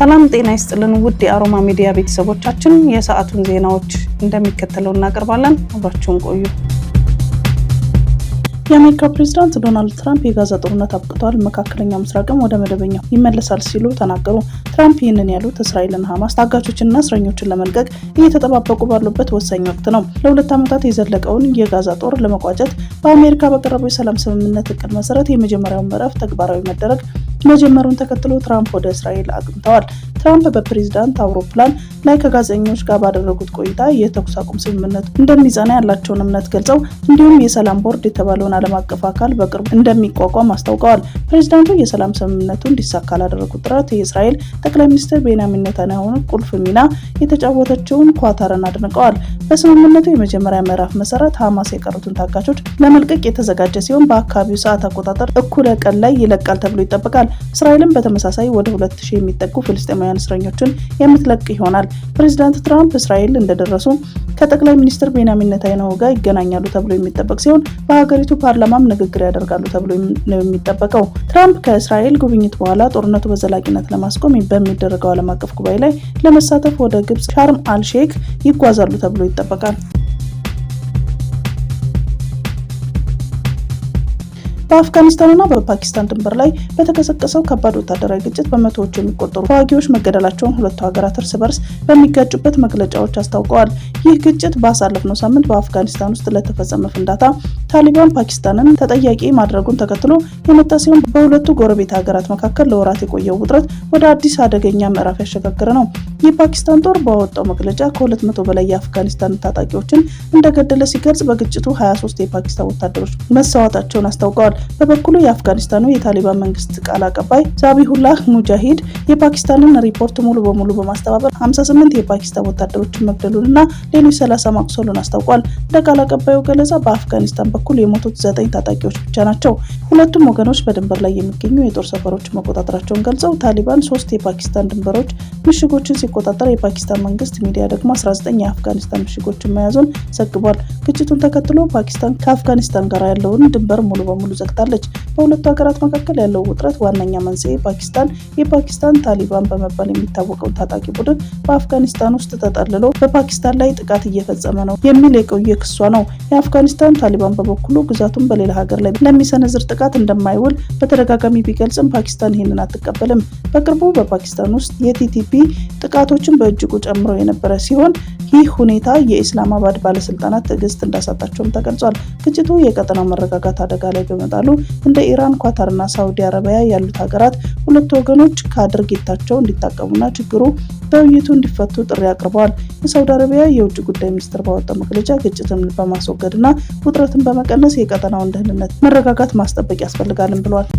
ሰላም ጤና ይስጥልን ውድ የአሮማ ሚዲያ ቤተሰቦቻችን፣ የሰዓቱን ዜናዎች እንደሚከተለው እናቀርባለን። አብራችሁን ቆዩ። የአሜሪካ ፕሬዝዳንት ዶናልድ ትራምፕ የጋዛ ጦርነት አብቅቷል፣ መካከለኛው ምስራቅም ወደ መደበኛው ይመለሳል ሲሉ ተናገሩ። ትራምፕ ይህንን ያሉት እስራኤልና ሐማስ ታጋቾችንና እስረኞችን ለመልቀቅ እየተጠባበቁ ባሉበት ወሳኝ ወቅት ነው። ለ2 ዓመታት የዘለቀውን የጋዛ ጦር ለመቋጨት በአሜሪካ በቀረበው የሰላም ስምምነት እቅድ መሰረት የመጀመሪያው ምዕራፍ ተግባራዊ መደረግ መጀመሩን ተከትሎ ትራምፕ ወደ እስራኤል አቅንተዋል። ትራምፕ በፕሬዝዳንት አውሮፕላን ላይ ከጋዜጠኞች ጋር ባደረጉት ቆይታ የተኩስ አቁም ስምምነቱ እንደሚጸና ያላቸውን እምነት ገልጸው እንዲሁም የሰላም ቦርድ የተባለውን ዓለም አቀፍ አካል በቅርቡ እንደሚቋቋም አስታውቀዋል። ፕሬዝዳንቱ የሰላም ስምምነቱ እንዲሳካ ላደረጉት ጥረት የእስራኤል ጠቅላይ ሚኒስትር ቤንያሚን ኔታንያሁን ቁልፍ ሚና የተጫወተችውን ኳታርን አድንቀዋል። በስምምነቱ የመጀመሪያ ምዕራፍ መሰረት ሐማስ የቀሩትን ታጋቾች ለመልቀቅ የተዘጋጀ ሲሆን በአካባቢው ሰዓት አቆጣጠር እኩለ ቀን ላይ ይለቃል ተብሎ ይጠበቃል። እስራኤልም በተመሳሳይ ወደ 2000 የሚጠጉ ፍልስጤማውያን እስረኞችን የምትለቅ ይሆናል። ፕሬዝዳንት ትራምፕ እስራኤል እንደደረሱ ከጠቅላይ ሚኒስትር ቤንያሚን ኔታንያሁ ጋር ይገናኛሉ ተብሎ የሚጠበቅ ሲሆን በሀገሪቱ ፓርላማም ንግግር ያደርጋሉ ተብሎ ነው የሚጠበቀው። ትራምፕ ከእስራኤል ጉብኝት በኋላ ጦርነቱ በዘላቂነት ለማስቆም በሚደረገው ዓለም አቀፍ ጉባኤ ላይ ለመሳተፍ ወደ ግብጽ ሻርም አልሼክ ይጓዛሉ ተብሎ ይጠበቃል። በአፍጋኒስታንና በፓኪስታን ድንበር ላይ በተቀሰቀሰው ከባድ ወታደራዊ ግጭት በመቶዎች የሚቆጠሩ ተዋጊዎች መገደላቸውን ሁለቱ ሀገራት እርስ በርስ በሚጋጩበት መግለጫዎች አስታውቀዋል። ይህ ግጭት ባሳለፍነው ሳምንት በአፍጋኒስታን ውስጥ ለተፈጸመ ፍንዳታ ታሊባን ፓኪስታንን ተጠያቂ ማድረጉን ተከትሎ የመጣ ሲሆን በሁለቱ ጎረቤት ሀገራት መካከል ለወራት የቆየው ውጥረት ወደ አዲስ አደገኛ ምዕራፍ ያሸጋገረ ነው። የፓኪስታን ጦር ባወጣው መግለጫ ከ200 በላይ የአፍጋኒስታን ታጣቂዎችን እንደገደለ ሲገልጽ በግጭቱ 23 የፓኪስታን ወታደሮች መሰዋታቸውን አስታውቀዋል። በበኩሉ የአፍጋኒስታኑ የታሊባን መንግስት ቃል አቀባይ ዛቢሁላህ ሙጃሂድ የፓኪስታንን ሪፖርት ሙሉ በሙሉ በማስተባበል 58 የፓኪስታን ወታደሮችን መግደሉንና ሌሎች 30 ማቁሰሉን አስታውቋል። ለቃል አቀባዩ ገለጻ በአፍጋኒስታን በኩል የሞቱት 9 ታጣቂዎች ብቻ ናቸው። ሁለቱም ወገኖች በድንበር ላይ የሚገኙ የጦር ሰፈሮችን መቆጣጠራቸውን ገልጸው ታሊባን 3 የፓኪስታን ድንበሮች ምሽጎችን ሲቆጣጠር የፓኪስታን መንግስት ሚዲያ ደግሞ 19 የአፍጋኒስታን ምሽጎችን መያዙን ዘግቧል። ግጭቱን ተከትሎ ፓኪስታን ከአፍጋኒስታን ጋር ያለውን ድንበር ሙሉ በሙሉ ዘግታለች። በሁለቱ ሀገራት መካከል ያለው ውጥረት ዋነኛ መንስኤ የፓኪስታን ታሊባን በመባል የሚታወቀው ታጣቂ ቡድን በአፍጋኒስታን ውስጥ ተጠልሎ በፓኪስታን ላይ ጥቃት እየፈጸመ ነው የሚል የቆየ ክሷ ነው። የአፍጋኒስታን ታሊባን በበኩሉ ግዛቱን በሌላ ሀገር ላይ ለሚሰነዝር ጥቃት እንደማይውል በተደጋጋሚ ቢገልጽም ፓኪስታን ይህንን አትቀበልም። በቅርቡ በፓኪስታን ውስጥ የቲቲፒ ጥቃቶችን በእጅጉ ጨምሮ የነበረ ሲሆን ይህ ሁኔታ የኢስላማባድ ባለስልጣናት ትዕግስት እንዳሳጣቸውም ተገልጿል። ግጭቱ የቀጠናው መረጋጋት አደጋ ላይ በመጣሉ እንደ ኢራን፣ ኳታርና ሳውዲ አረቢያ ያሉት ሀገራት ሁለቱ ወገኖች ከድርጊታቸው እንዲታቀቡና ችግሩ በውይይቱ እንዲፈቱ ጥሪ አቅርበዋል። የሳውዲ አረቢያ የውጭ ጉዳይ ሚኒስትር ባወጣው መግለጫ ግጭትን በማስወገድና ውጥረትን በመቀነስ የቀጠናውን ደህንነት መረጋጋት ማስጠበቅ ያስፈልጋልም ብሏል።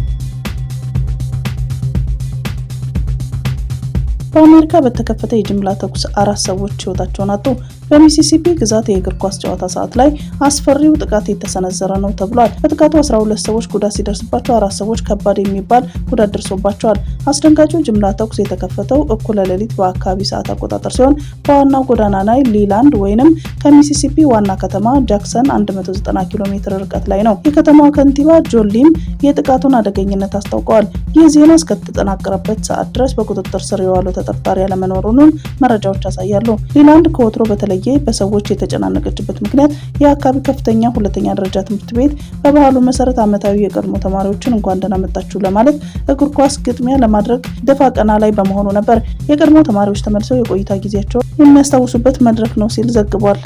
በአሜሪካ በተከፈተ የጅምላ ተኩስ 4 ሰዎች ህይወታቸውን አጡ። በሚሲሲፒ ግዛት የእግር ኳስ ጨዋታ ሰዓት ላይ አስፈሪው ጥቃት የተሰነዘረ ነው ተብሏል። በጥቃቱ 12 ሰዎች ጉዳት ሲደርስባቸው 4 ሰዎች ከባድ የሚባል ጉዳት ደርሶባቸዋል። አስደንጋጩ ጅምላ ተኩስ የተከፈተው እኩለ ሌሊት በአካባቢ ሰዓት አቆጣጠር ሲሆን በዋናው ጎዳና ላይ ሊላንድ ወይንም ከሚሲሲፒ ዋና ከተማ ጃክሰን 190 ኪሎ ሜትር ርቀት ላይ ነው። የከተማዋ ከንቲባ ጆን ሊም የጥቃቱን አደገኝነት አስታውቀዋል። ይህ ዜና እስከተጠናቀረበት ሰዓት ድረስ በቁጥጥር ስር የዋለው ተጠርጣሪ ያለመኖሩን መረጃዎች ያሳያሉ። ሊላንድ ከወትሮ በተለየ በሰዎች የተጨናነቀችበት ምክንያት የአካባቢ ከፍተኛ ሁለተኛ ደረጃ ትምህርት ቤት በባህሉ መሰረት ዓመታዊ የቀድሞ ተማሪዎችን እንኳን ደህና መጣችሁ ለማለት እግር ኳስ ግጥሚያ ለማድረግ ደፋ ቀና ላይ በመሆኑ ነበር። የቀድሞ ተማሪዎች ተመልሰው የቆይታ ጊዜያቸውን የሚያስታውሱበት መድረክ ነው ሲል ዘግቧል።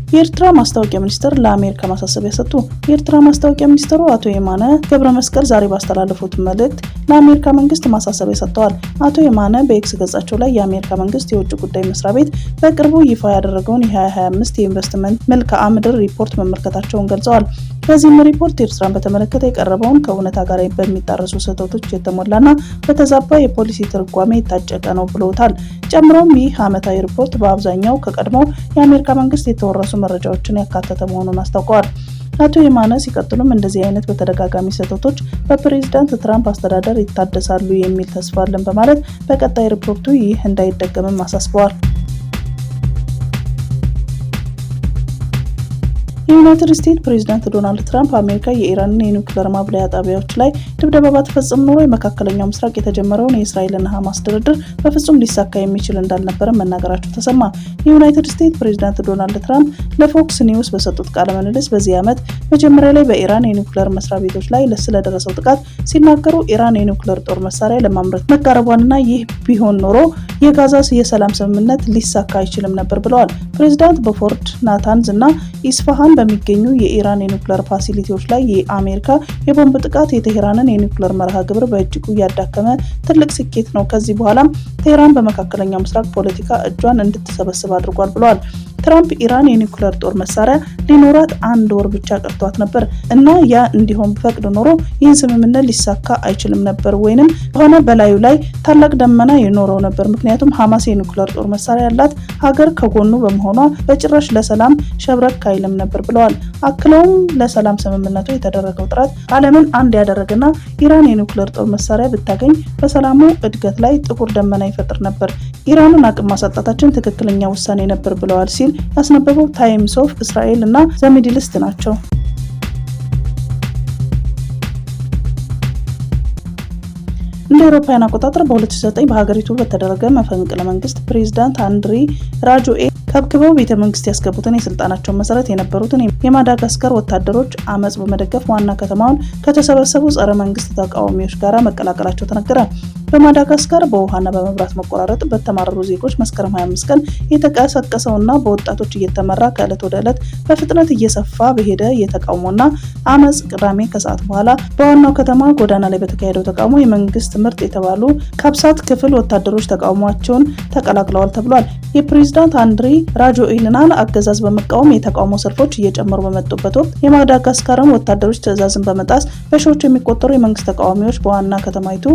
የኤርትራ ማስታወቂያ ሚኒስትር ለአሜሪካ ማሳሰቢያ ሰጡ። የኤርትራ ማስታወቂያ ሚኒስትሩ አቶ የማነ ገብረ መስቀል ዛሬ ባስተላለፉት መልእክት ለአሜሪካ መንግስት ማሳሰቢያ ሰጥተዋል። አቶ የማነ በኤክስ ገጻቸው ላይ የአሜሪካ መንግስት የውጭ ጉዳይ መስሪያ ቤት በቅርቡ ይፋ ያደረገውን የ2025 የኢንቨስትመንት መልክዓ ምድር ሪፖርት መመልከታቸውን ገልጸዋል። በዚህም ሪፖርት ኤርትራን በተመለከተ የቀረበውን ከእውነታ ጋር በሚጣረሱ ስህተቶች የተሞላና በተዛባ የፖሊሲ ትርጓሜ የታጨቀ ነው ብለውታል። ጨምሮም ይህ ዓመታዊ ሪፖርት በአብዛኛው ከቀድሞው የአሜሪካ መንግስት የተወረሱ መረጃዎችን ያካተተ መሆኑን አስታውቀዋል። አቶ የማነ ሲቀጥሉም እንደዚህ አይነት በተደጋጋሚ ስህተቶች በፕሬዝዳንት ትራምፕ አስተዳደር ይታደሳሉ የሚል ተስፋ አለን በማለት በቀጣይ ሪፖርቱ ይህ እንዳይደገምም አሳስበዋል። የዩናይትድ ስቴትስ ፕሬዝዳንት ዶናልድ ትራምፕ አሜሪካ የኢራንን የኒውክሌር ማብለያ ጣቢያዎች ላይ ድብደባ ባትፈጽም ኖሮ የመካከለኛው ምስራቅ የተጀመረውን የእስራኤልና ሐማስ ድርድር በፍጹም ሊሳካ የሚችል እንዳልነበረ መናገራቸው ተሰማ። የዩናይትድ ስቴትስ ፕሬዝዳንት ዶናልድ ትራምፕ ለፎክስ ኒውስ በሰጡት ቃለ ምልልስ በዚህ ዓመት መጀመሪያ ላይ በኢራን የኒውክሌር መስሪያ ቤቶች ላይ ስለደረሰው ጥቃት ሲናገሩ ኢራን የኒውክሌር ጦር መሳሪያ ለማምረት መቃረቧንና ይህ ቢሆን ኖሮ የጋዛ የሰላም ስምምነት ሊሳካ አይችልም ነበር ብለዋል። ፕሬዝዳንት በፎርድ ናታንዝ እና ኢስፋሃን በሚገኙ የኢራን የኒውክሌር ፋሲሊቲዎች ላይ የአሜሪካ የቦምብ ጥቃት የቴህራንን የኒውክሌር መርሃ ግብር በእጅጉ ያዳከመ ትልቅ ስኬት ነው። ከዚህ በኋላም ቴህራን በመካከለኛው ምስራቅ ፖለቲካ እጇን እንድትሰበስብ አድርጓል ብለዋል። ትራምፕ ኢራን የኒውክሌር ጦር መሳሪያ ሊኖራት 1 ወር ብቻ ቀርቷት ነበር እና ያ እንዲሆን ፈቅድ ኖሮ ይህን ስምምነት ሊሳካ አይችልም ነበር ወይንም ሆነ በላዩ ላይ ታላቅ ደመና ይኖረው ነበር። ምክንያቱም ሐማስ የኒውክሌር ጦር መሳሪያ ያላት ሀገር ከጎኑ በመሆኗ በጭራሽ ለሰላም ሸብረክ አይልም ነበር ብለዋል። አክለውም ለሰላም ስምምነቱ የተደረገው ጥረት ዓለምን አንድ ያደረገና ኢራን የኒውክሌር ጦር መሳሪያ ብታገኝ በሰላሙ እድገት ላይ ጥቁር ደመና ይፈጥር ነበር። ኢራንን አቅም ማሳጣታችን ትክክለኛ ውሳኔ ነበር ብለዋል ሲል ያስነበበው ታይምስ ኦፍ እስራኤል እና ዘ ሚድል ኢስት ናቸው። እንደ አውሮፓውያን አቆጣጠር በ2009 በሀገሪቱ በተደረገ መፈንቅለ መንግስት ፕሬዝዳንት አንድሪ ራጆኤ ከብክበው ቤተ መንግስት ያስገቡትን የስልጣናቸው መሰረት የነበሩትን የማዳጋስካር ወታደሮች አመጽ በመደገፍ ዋና ከተማውን ከተሰበሰቡ ጸረ መንግስት ተቃዋሚዎች ጋር መቀላቀላቸው ተነገረ። በማዳጋስካር በውሃና በመብራት መቆራረጥ በተማረሩ ዜጎች መስከረም 25 ቀን የተቀሰቀሰውና በወጣቶች እየተመራ ከዕለት ወደ ዕለት በፍጥነት እየሰፋ በሄደ የተቃውሞና አመጽ ቅዳሜ ከሰዓት በኋላ በዋናው ከተማ ጎዳና ላይ በተካሄደው ተቃውሞ የመንግስት ምርጥ የተባሉ ካብሳት ክፍል ወታደሮች ተቃውሟቸውን ተቀላቅለዋል ተብሏል። የፕሬዝዳንት አንድሪ ራጆኤልናን አገዛዝ በመቃወም የተቃውሞ ሰልፎች እየጨመሩ በመጡበት ወቅት የማዳጋስካርን ወታደሮች ትዕዛዝን በመጣስ በሺዎች የሚቆጠሩ የመንግስት ተቃዋሚዎች በዋና ከተማይቱ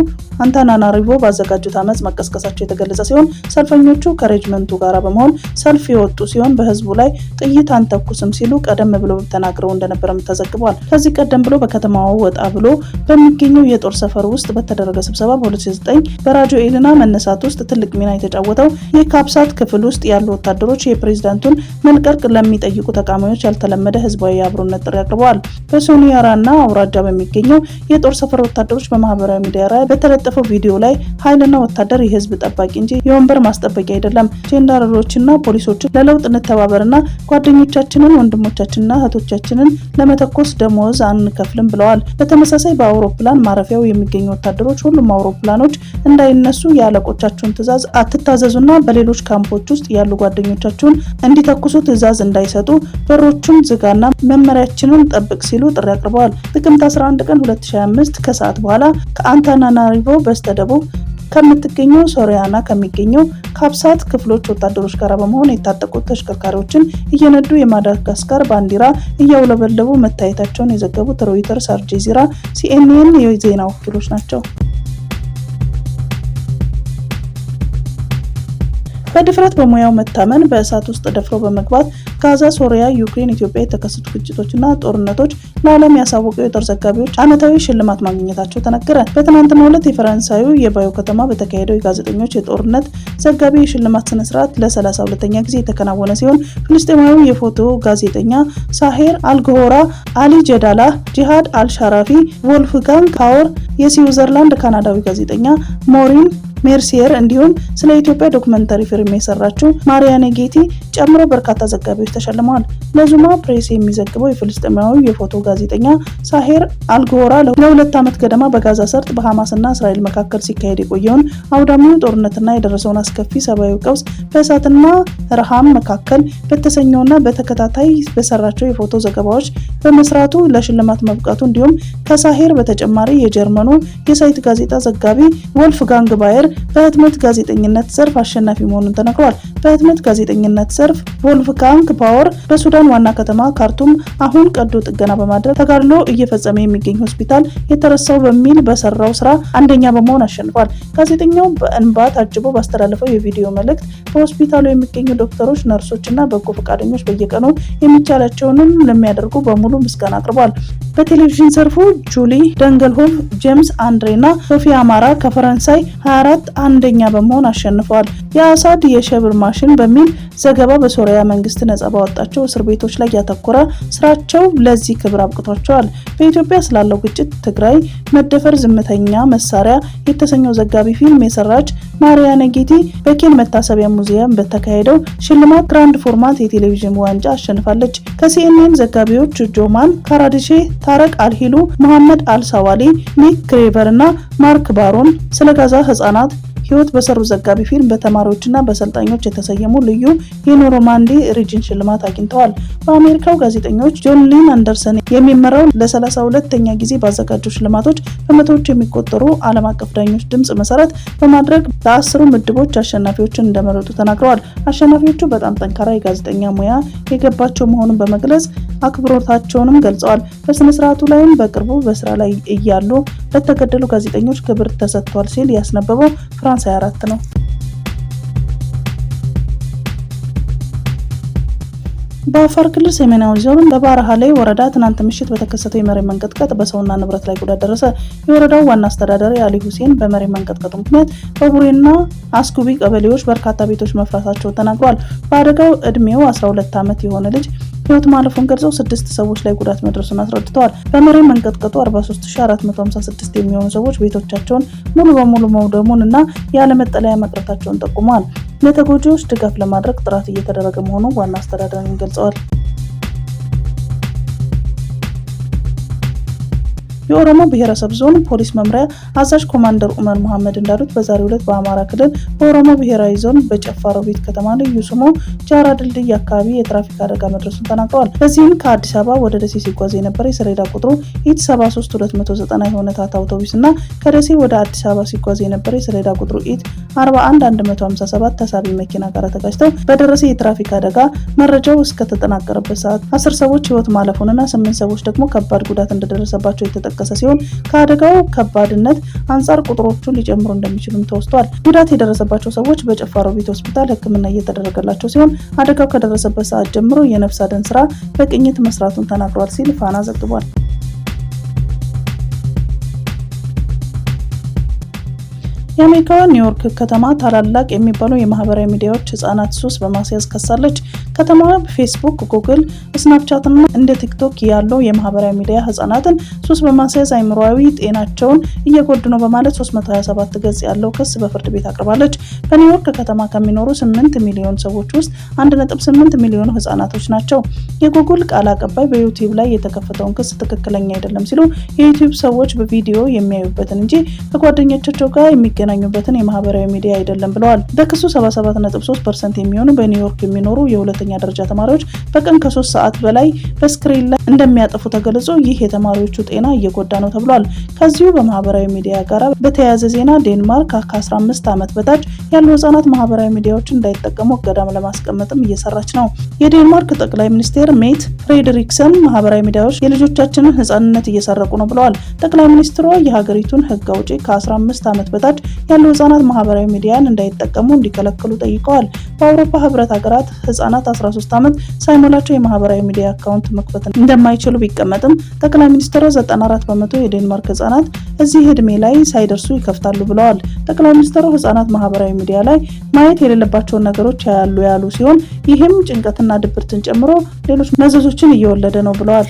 አንታናናሪቮ ባዘጋጁት አመጽ መቀስቀሳቸው የተገለጸ ሲሆን ሰልፈኞቹ ከሬጅመንቱ ጋር በመሆን ሰልፍ የወጡ ሲሆን በህዝቡ ላይ ጥይት አንተኩስም ሲሉ ቀደም ብለው ተናግረው እንደነበረም ተዘግቧል። ከዚህ ቀደም ብሎ በከተማው ወጣ ብሎ በሚገኘው የጦር ሰፈር ውስጥ በተደረገ ስብሰባ በ2009 በራጆኤልና መነሳት ውስጥ ትልቅ ሚና የተጫወተው የካብሳት ክፍል ውስጥ ያሉ ወታደሮች የፕሬዝዳንቱን መልቀቅ ለሚጠይቁ ተቃዋሚዎች ያልተለመደ ህዝባዊ የአብሮነት ጥሪ አቅርበዋል። በሶኒያራና አውራጃ በሚገኘው የጦር ሰፈር ወታደሮች በማህበራዊ ሚዲያ ላይ በተለጠፈው ቪዲዮ ላይ ኃይልና ወታደር የህዝብ ጠባቂ እንጂ የወንበር ማስጠበቂያ አይደለም፣ ጄኔራሎችና ፖሊሶችን ለለውጥ እንተባበርና ጓደኞቻችንን ወንድሞቻችንና እህቶቻችንን ለመተኮስ ደሞዝ አንከፍልም ብለዋል። በተመሳሳይ በአውሮፕላን ማረፊያው የሚገኙ ወታደሮች ሁሉም አውሮፕላኖች እንዳይነሱ የአለቆቻቸውን ትዕዛዝ አትታዘዙና በሌሎች ካምፖች ውስጥ ያሉ ጓደኞቻቸውን እንዲተኩሱ ትዕዛዝ እንዳይሰጡ በሮቹን ዝጋና መመሪያችንን ጠብቅ ሲሉ ጥሪ አቅርበዋል። ጥቅምት 11 ቀን 2025 ከሰዓት በኋላ ከአንታናናሪቮ በስተደቡብ ከምትገኘው ሶሪያና ከሚገኘው ካብሳት ክፍሎች ወታደሮች ጋር በመሆን የታጠቁት ተሽከርካሪዎችን እየነዱ የማዳጋስካር ባንዲራ እያውለበለቡ መታየታቸውን የዘገቡት ሮይተርስ፣ አልጀዚራ፣ ሲኤንኤን የዜና ወኪሎች ናቸው። በድፍረት በሙያው መታመን በእሳት ውስጥ ደፍሮ በመግባት ጋዛ፣ ሶሪያ፣ ዩክሬን፣ ኢትዮጵያ የተከሰቱ ግጭቶችና ጦርነቶች ለዓለም ያሳወቁ የጦር ዘጋቢዎች ዓመታዊ ሽልማት ማግኘታቸው ተነገረ። በትናንትናው ዕለት የፈረንሳዩ የባዮ ከተማ በተካሄደው የጋዜጠኞች የጦርነት ዘጋቢ የሽልማት ስነስርዓት ለ32ኛ ጊዜ የተከናወነ ሲሆን ፍልስጤማዊው የፎቶ ጋዜጠኛ ሳሄር አልግሆራ፣ አሊ ጀዳላህ፣ ጂሃድ አልሻራፊ፣ ቮልፍጋንግ ፓወር፣ የስዊዘርላንድ ካናዳዊ ጋዜጠኛ ሞሪን ሜርሲየር እንዲሁም ስለ ኢትዮጵያ ዶክመንታሪ ፊልም የሰራችው ማሪያኔ ጌቲ ጨምሮ በርካታ ዘጋቢዎች ተሸልመዋል። ለዙማ ፕሬስ የሚዘግበው የፍልስጤማዊ የፎቶ ጋዜጠኛ ሳሄር አልግሆራ ለ2 ዓመት ገደማ በጋዛ ሰርጥ በሐማስና እስራኤል መካከል ሲካሄድ የቆየውን አውዳሚውን ጦርነትና የደረሰውን አስከፊ ሰብአዊ ቀውስ በእሳትና ረሃብ መካከል በተሰኘውና በተከታታይ በሰራቸው የፎቶ ዘገባዎች በመስራቱ ለሽልማት መብቃቱ እንዲሁም ከሳሄር በተጨማሪ የጀርመኑ የሳይት ጋዜጣ ዘጋቢ ወልፍጋንግ ባየር በህትመት ጋዜጠኝነት ዘርፍ አሸናፊ መሆኑን ተነግሯል። በህትመት ጋዜጠኝነት ዘርፍ ቮልፍጋንግ ፓወር በሱዳን ዋና ከተማ ካርቱም አሁን ቀዶ ጥገና በማድረግ ተጋድሎ እየፈጸመ የሚገኝ ሆስፒታል የተረሳው በሚል በሰራው ስራ አንደኛ በመሆን አሸንፏል። ጋዜጠኛው በእንባ ታጅቦ ባስተላለፈው የቪዲዮ መልእክት በሆስፒታሉ የሚገኙ ዶክተሮች፣ ነርሶችና በጎ ፈቃደኞች በየቀኑ የሚቻላቸውንም ለሚያደርጉ በሙሉ ምስጋና አቅርቧል። በቴሌቪዥን ዘርፉ ጁሊ ደንገልሆቭ፣ ጄምስ አንድሬና ሶፊያ አማራ ከፈረንሳይ 24 አንደኛ በመሆን አሸንፈዋል። የአሳድ የሸብር ማሽን በሚል ዘገባ በሶሪያ መንግስት ነጻ ባወጣቸው እስር ቤቶች ላይ ያተኮረ ስራቸው ለዚህ ክብር አብቅቷቸዋል። በኢትዮጵያ ስላለው ግጭት ትግራይ መደፈር ዝምተኛ መሳሪያ የተሰኘው ዘጋቢ ፊልም የሰራች ማሪያ ነጌቲ በኬን መታሰቢያ ሙዚየም በተካሄደው ሽልማት ግራንድ ፎርማት የቴሌቪዥን ዋንጫ አሸንፋለች። ከሲኤንኤን ዘጋቢዎች ጆማን ካራዲሼ፣ ታረቅ አልሂሉ፣ መሐመድ አልሳዋሊ፣ ኒክ ክሬቨር እና ማርክ ባሮን ስለ ጋዛ ህጻናት ህይወት በሰሩ ዘጋቢ ፊልም በተማሪዎችና በሰልጣኞች የተሰየሙ ልዩ የኖርማንዲ ሪጅን ሽልማት አግኝተዋል። በአሜሪካው ጋዜጠኞች ጆን ሊን አንደርሰን የሚመራው ለ32ኛ ጊዜ ባዘጋጀው ሽልማቶች በመቶዎች የሚቆጠሩ ዓለም አቀፍ ዳኞች ድምጽ መሰረት በማድረግ በ10 ምድቦች አሸናፊዎችን እንደመረጡ ተናግረዋል። አሸናፊዎቹ በጣም ጠንካራ የጋዜጠኛ ሙያ የገባቸው መሆኑን በመግለጽ አክብሮታቸውንም ገልጸዋል። በስነ ስርዓቱ ላይም በቅርቡ በስራ ላይ እያሉ ለተገደሉ ጋዜጠኞች ክብር ተሰጥቷል ሲል ያስነበበው ፍራንስ 24 ነው። በአፋር ክልል ሰሜናዊ ዞን በባራሃሌ ወረዳ ትናንት ምሽት በተከሰተው የመሬት መንቀጥቀጥ በሰውና ንብረት ላይ ጉዳት ደረሰ። የወረዳው ዋና አስተዳዳሪ አሊ ሁሴን በመሬት መንቀጥቀጡ ምክንያት በቡሬና አስኩቢ ቀበሌዎች በርካታ ቤቶች መፍረሳቸውን ተናግረዋል። በአደጋው እድሜው 12 ዓመት የሆነ ልጅ ህይወት ማለፉን ገልጸው 6 ሰዎች ላይ ጉዳት መድረሱን አስረድተዋል። በመሬት መንቀጥቀጡ 43456 የሚሆኑ ሰዎች ቤቶቻቸውን ሙሉ በሙሉ መውደሙን እና ያለ መጠለያ መቅረታቸውን ጠቁመዋል። ለተጎጂዎች ድጋፍ ለማድረግ ጥረት እየተደረገ መሆኑን ዋና አስተዳዳሪው ገልጸዋል። የኦሮሞ ብሔረሰብ ዞን ፖሊስ መምሪያ አዛዥ ኮማንደር ኡመር መሐመድ እንዳሉት በዛሬው ዕለት በአማራ ክልል በኦሮሞ ብሔራዊ ዞን በጨፋ ሮቢት ከተማ ልዩ ስሙ ጃራ ድልድይ አካባቢ የትራፊክ አደጋ መድረሱን ተናግረዋል። በዚህም ከአዲስ አበባ ወደ ደሴ ሲጓዝ የነበረ የሰሌዳ ቁጥሩ ኢት 73290 የሆነ ታታ አውቶቡስ እና ከደሴ ወደ አዲስ አበባ ሲጓዝ የነበረ የሰሌዳ ቁጥሩ ኢት 41157 ተሳቢ መኪና ጋር ተጋጭተው በደረሰ የትራፊክ አደጋ መረጃው እስከተጠናቀረበት ሰዓት 10 ሰዎች ህይወት ማለፉንና 8 ሰዎች ደግሞ ከባድ ጉዳት እንደደረሰባቸው የተጠቀሰ ሲሆን ከአደጋው ከባድነት አንጻር ቁጥሮቹ ሊጨምሩ እንደሚችሉም ተወስቷል። ጉዳት የደረሰባቸው ሰዎች በጨፋ ሮቢት ሆስፒታል ሕክምና እየተደረገላቸው ሲሆን አደጋው ከደረሰበት ሰዓት ጀምሮ የነፍስ አድን ስራ በቅኝት መስራቱን ተናግሯል ሲል ፋና ዘግቧል። የአሜሪካዋ ኒውዮርክ ከተማ ታላላቅ የሚባሉ የማህበራዊ ሚዲያዎች ህጻናት ሱስ በማስያዝ ከሳለች። ከተማዋ ፌስቡክ፣ ጉግል፣ ስናፕቻት እና እንደ ቲክቶክ ያለው የማህበራዊ ሚዲያ ህጻናትን ሱስ በማስያዝ አእምሮአዊ ጤናቸውን እየጎዱ ነው በማለት 327 ገጽ ያለው ክስ በፍርድ ቤት አቅርባለች። በኒውዮርክ ከተማ ከሚኖሩ 8 ሚሊዮን ሰዎች ውስጥ 1.8 ሚሊዮን ህጻናቶች ናቸው። የጉግል ቃል አቀባይ በዩቲዩብ ላይ የተከፈተውን ክስ ትክክለኛ አይደለም ሲሉ የዩቲዩብ ሰዎች በቪዲዮ የሚያዩበትን እንጂ ከጓደኞቻቸው ጋር የሚገናኙበትን የማህበራዊ ሚዲያ አይደለም ብለዋል። በክሱ 77.3% የሚሆኑ በኒውዮርክ የሚኖሩ የሁለተኛ ደረጃ ተማሪዎች በቀን ከ3 ሰዓት በላይ በስክሪን ላይ እንደሚያጠፉ ተገልጾ ይህ የተማሪዎቹ ጤና እየጎዳ ነው ተብሏል። ከዚሁ በማህበራዊ ሚዲያ ጋር በተያያዘ ዜና ዴንማርክ ከ15 ዓመት በታች ያሉ ህጻናት ማህበራዊ ሚዲያዎችን እንዳይጠቀሙ እገዳም ለማስቀመጥም እየሰራች ነው። የዴንማርክ ጠቅላይ ሚኒስትር ሜት ፍሬድሪክሰን ማህበራዊ ሚዲያዎች የልጆቻችንን ህጻንነት እየሰረቁ ነው ብለዋል። ጠቅላይ ሚኒስትሯ የሀገሪቱን ህግ አውጪ ከ15 ዓመት በታች ያሉ ህጻናት ማህበራዊ ሚዲያን እንዳይጠቀሙ እንዲከለክሉ ጠይቀዋል። በአውሮፓ ህብረት ሀገራት ህጻናት 13 ዓመት ሳይሞላቸው የማህበራዊ ሚዲያ አካውንት መክፈት እንደማይችሉ ቢቀመጥም ጠቅላይ ሚኒስትሩ 94% የዴንማርክ ህጻናት እዚህ እድሜ ላይ ሳይደርሱ ይከፍታሉ ብለዋል። ጠቅላይ ሚኒስትሩ ህጻናት ማህበራዊ ሚዲያ ላይ ማየት የሌለባቸውን ነገሮች ያሉ ሲሆን ይህም ጭንቀትና ድብርትን ጨምሮ ሌሎች መዘዞችን እየወለደ ነው ብለዋል።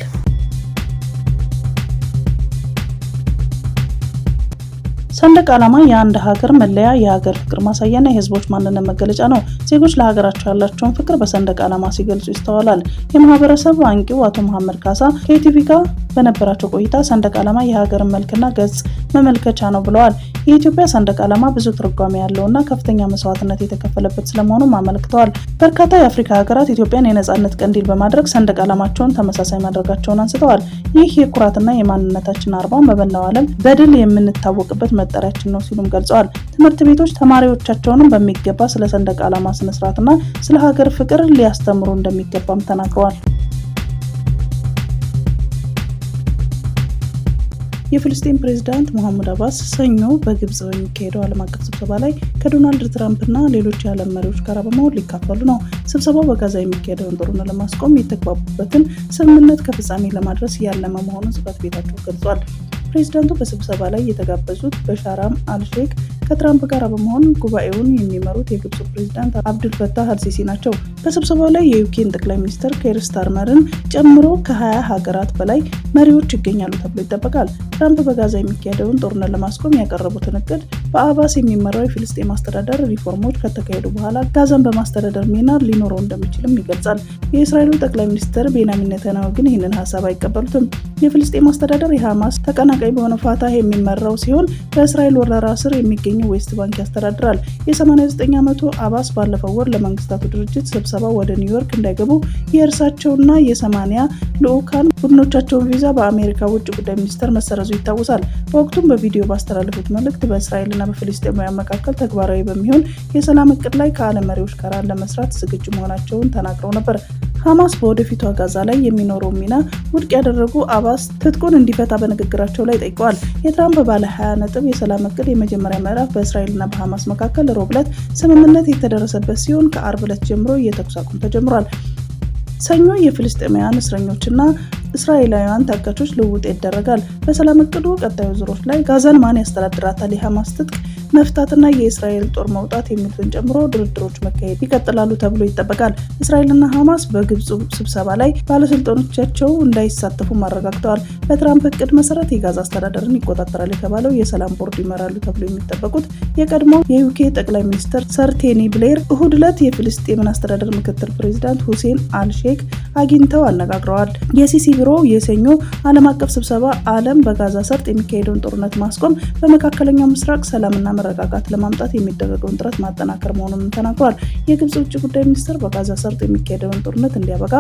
ሰንደቅ ዓላማ የአንድ ሀገር መለያ፣ የሀገር ፍቅር ማሳያና የህዝቦች ማንነት መገለጫ ነው። ዜጎች ለሀገራቸው ያላቸውን ፍቅር በሰንደቅ ዓላማ ሲገልጹ ይስተዋላል። የማህበረሰብ አንቂው አቶ መሐመድ ካሳ ከኢቲቪ ጋር በነበራቸው ቆይታ ሰንደቅ ዓላማ የሀገርን መልክና ገጽ መመልከቻ ነው ብለዋል። የኢትዮጵያ ሰንደቅ ዓላማ ብዙ ትርጓሜ ያለውና ከፍተኛ መስዋዕትነት የተከፈለበት ስለመሆኑም አመልክተዋል። በርካታ የአፍሪካ ሀገራት ኢትዮጵያን የነጻነት ቀንዲል በማድረግ ሰንደቅ ዓላማቸውን ተመሳሳይ ማድረጋቸውን አንስተዋል። ይህ የኩራትና የማንነታችን አርማ በመላው ዓለም በድል የምንታወቅበት መጠሪያችን ነው ሲሉም ገልጸዋል። ትምህርት ቤቶች ተማሪዎቻቸውንም በሚገባ ስለ ሰንደቅ ዓላማ ስነስርዓትና ስለ ሀገር ፍቅር ሊያስተምሩ እንደሚገባም ተናግረዋል። የፍልስጤም ፕሬዝዳንት መሐሙድ አባስ ሰኞ በግብጽ በሚካሄደው ዓለም አቀፍ ስብሰባ ላይ ከዶናልድ ትራምፕና ሌሎች የዓለም መሪዎች ጋር በመሆን ሊካፈሉ ነው። ስብሰባው በጋዛ የሚካሄደውን ጦርነት ለማስቆም የተግባቡበትን ስምምነት ከፍጻሜ ለማድረስ ያለመ መሆኑን ጽሕፈት ቤታቸው ገልጿል። ፕሬዝዳንቱ በስብሰባ ላይ የተጋበዙት በሻራም አልሼክ ከትራምፕ ጋር በመሆን ጉባኤውን የሚመሩት የግብጽ ፕሬዝዳንት አብዱል ፈታህ አልሲሲ ናቸው። በስብሰባው ላይ የዩኬን ጠቅላይ ሚኒስትር ኬር ስታርመርን ጨምሮ ከ20 ሀገራት በላይ መሪዎች ይገኛሉ ተብሎ ይጠበቃል። ትራምፕ በጋዛ የሚካሄደውን ጦርነት ለማስቆም ያቀረቡትን እቅድ በአባስ የሚመራው የፍልስጤም አስተዳደር ሪፎርሞች ከተካሄዱ በኋላ ጋዛን በማስተዳደር ሚና ሊኖረው እንደሚችልም ይገልጻል። የእስራኤሉ ጠቅላይ ሚኒስትር ቤንያሚን ኔታንያሁ ግን ይህንን ሀሳብ አይቀበሉትም። የፍልስጤም አስተዳደር የሐማስ ተቀናቃኝ በሆነ ፋታህ የሚመራው ሲሆን በእስራኤል ወረራ ስር የሚገኘው ዌስት ባንክ ያስተዳድራል። የ89 ዓመቱ አባስ ባለፈው ወር ለመንግስታቱ ድርጅት ስብሰባ ወደ ኒውዮርክ እንዳይገቡ የእርሳቸውና የ80 ልዑካን ቡድኖቻቸውን ቪዛ በአሜሪካ ውጭ ጉዳይ ሚኒስቴር መሰረዙ ይታወሳል። በወቅቱም በቪዲዮ ባስተላለፉት መልእክት በእስራኤልና በፍልስጤማውያን መካከል ተግባራዊ በሚሆን የሰላም እቅድ ላይ ከዓለም መሪዎች ጋር ለመስራት ዝግጁ መሆናቸውን ተናግረው ነበር። ሐማስ በወደፊቷ ጋዛ ላይ የሚኖረው ሚና ውድቅ ያደረጉ አባስ ትጥቁን እንዲፈታ በንግግራቸው ላይ ጠይቀዋል። የትራምፕ ባለ 20 ነጥብ የሰላም እቅድ የመጀመሪያ ምዕራፍ በእስራኤልና በሐማስ መካከል ሮብ ዕለት ስምምነት የተደረሰበት ሲሆን ከአርብ ዕለት ጀምሮ የተኩስ አቁም ተጀምሯል። ሰኞ የፍልስጤማውያን እስረኞችና እስራኤላውያን ታጋቾች ልውውጥ ይደረጋል። በሰላም እቅዱ ቀጣዩ ዙሮች ላይ ጋዛን ማን ያስተዳድራታል፣ የሐማስ ትጥቅ መፍታትና የእስራኤል ጦር መውጣት የሚሉትን ጨምሮ ድርድሮች መካሄድ ይቀጥላሉ ተብሎ ይጠበቃል። እስራኤልና ሐማስ በግብጽ ስብሰባ ላይ ባለስልጣኖቻቸው እንዳይሳተፉ አረጋግጠዋል። በትራምፕ እቅድ መሰረት የጋዛ አስተዳደርን ይቆጣጠራል የተባለው የሰላም ቦርድ ይመራሉ ተብሎ የሚጠበቁት የቀድሞ የዩኬ ጠቅላይ ሚኒስትር ሰር ቶኒ ብሌር እሁድ ዕለት የፍልስጤምን አስተዳደር ምክትል ፕሬዚዳንት ሁሴን አልሼክ አግኝተው አነጋግረዋል። የሲሲ ቢሮ የሰኞ ዓለም አቀፍ ስብሰባ ዓለም በጋዛ ሰርጥ የሚካሄደውን ጦርነት ማስቆም፣ በመካከለኛው ምስራቅ ሰላምና መረጋጋት ለማምጣት የሚደረገውን ጥረት ማጠናከር መሆኑን ተናግሯል። የግብጽ ውጭ ጉዳይ ሚኒስትር በጋዛ ሰርጥ የሚካሄደውን ጦርነት እንዲያበቃ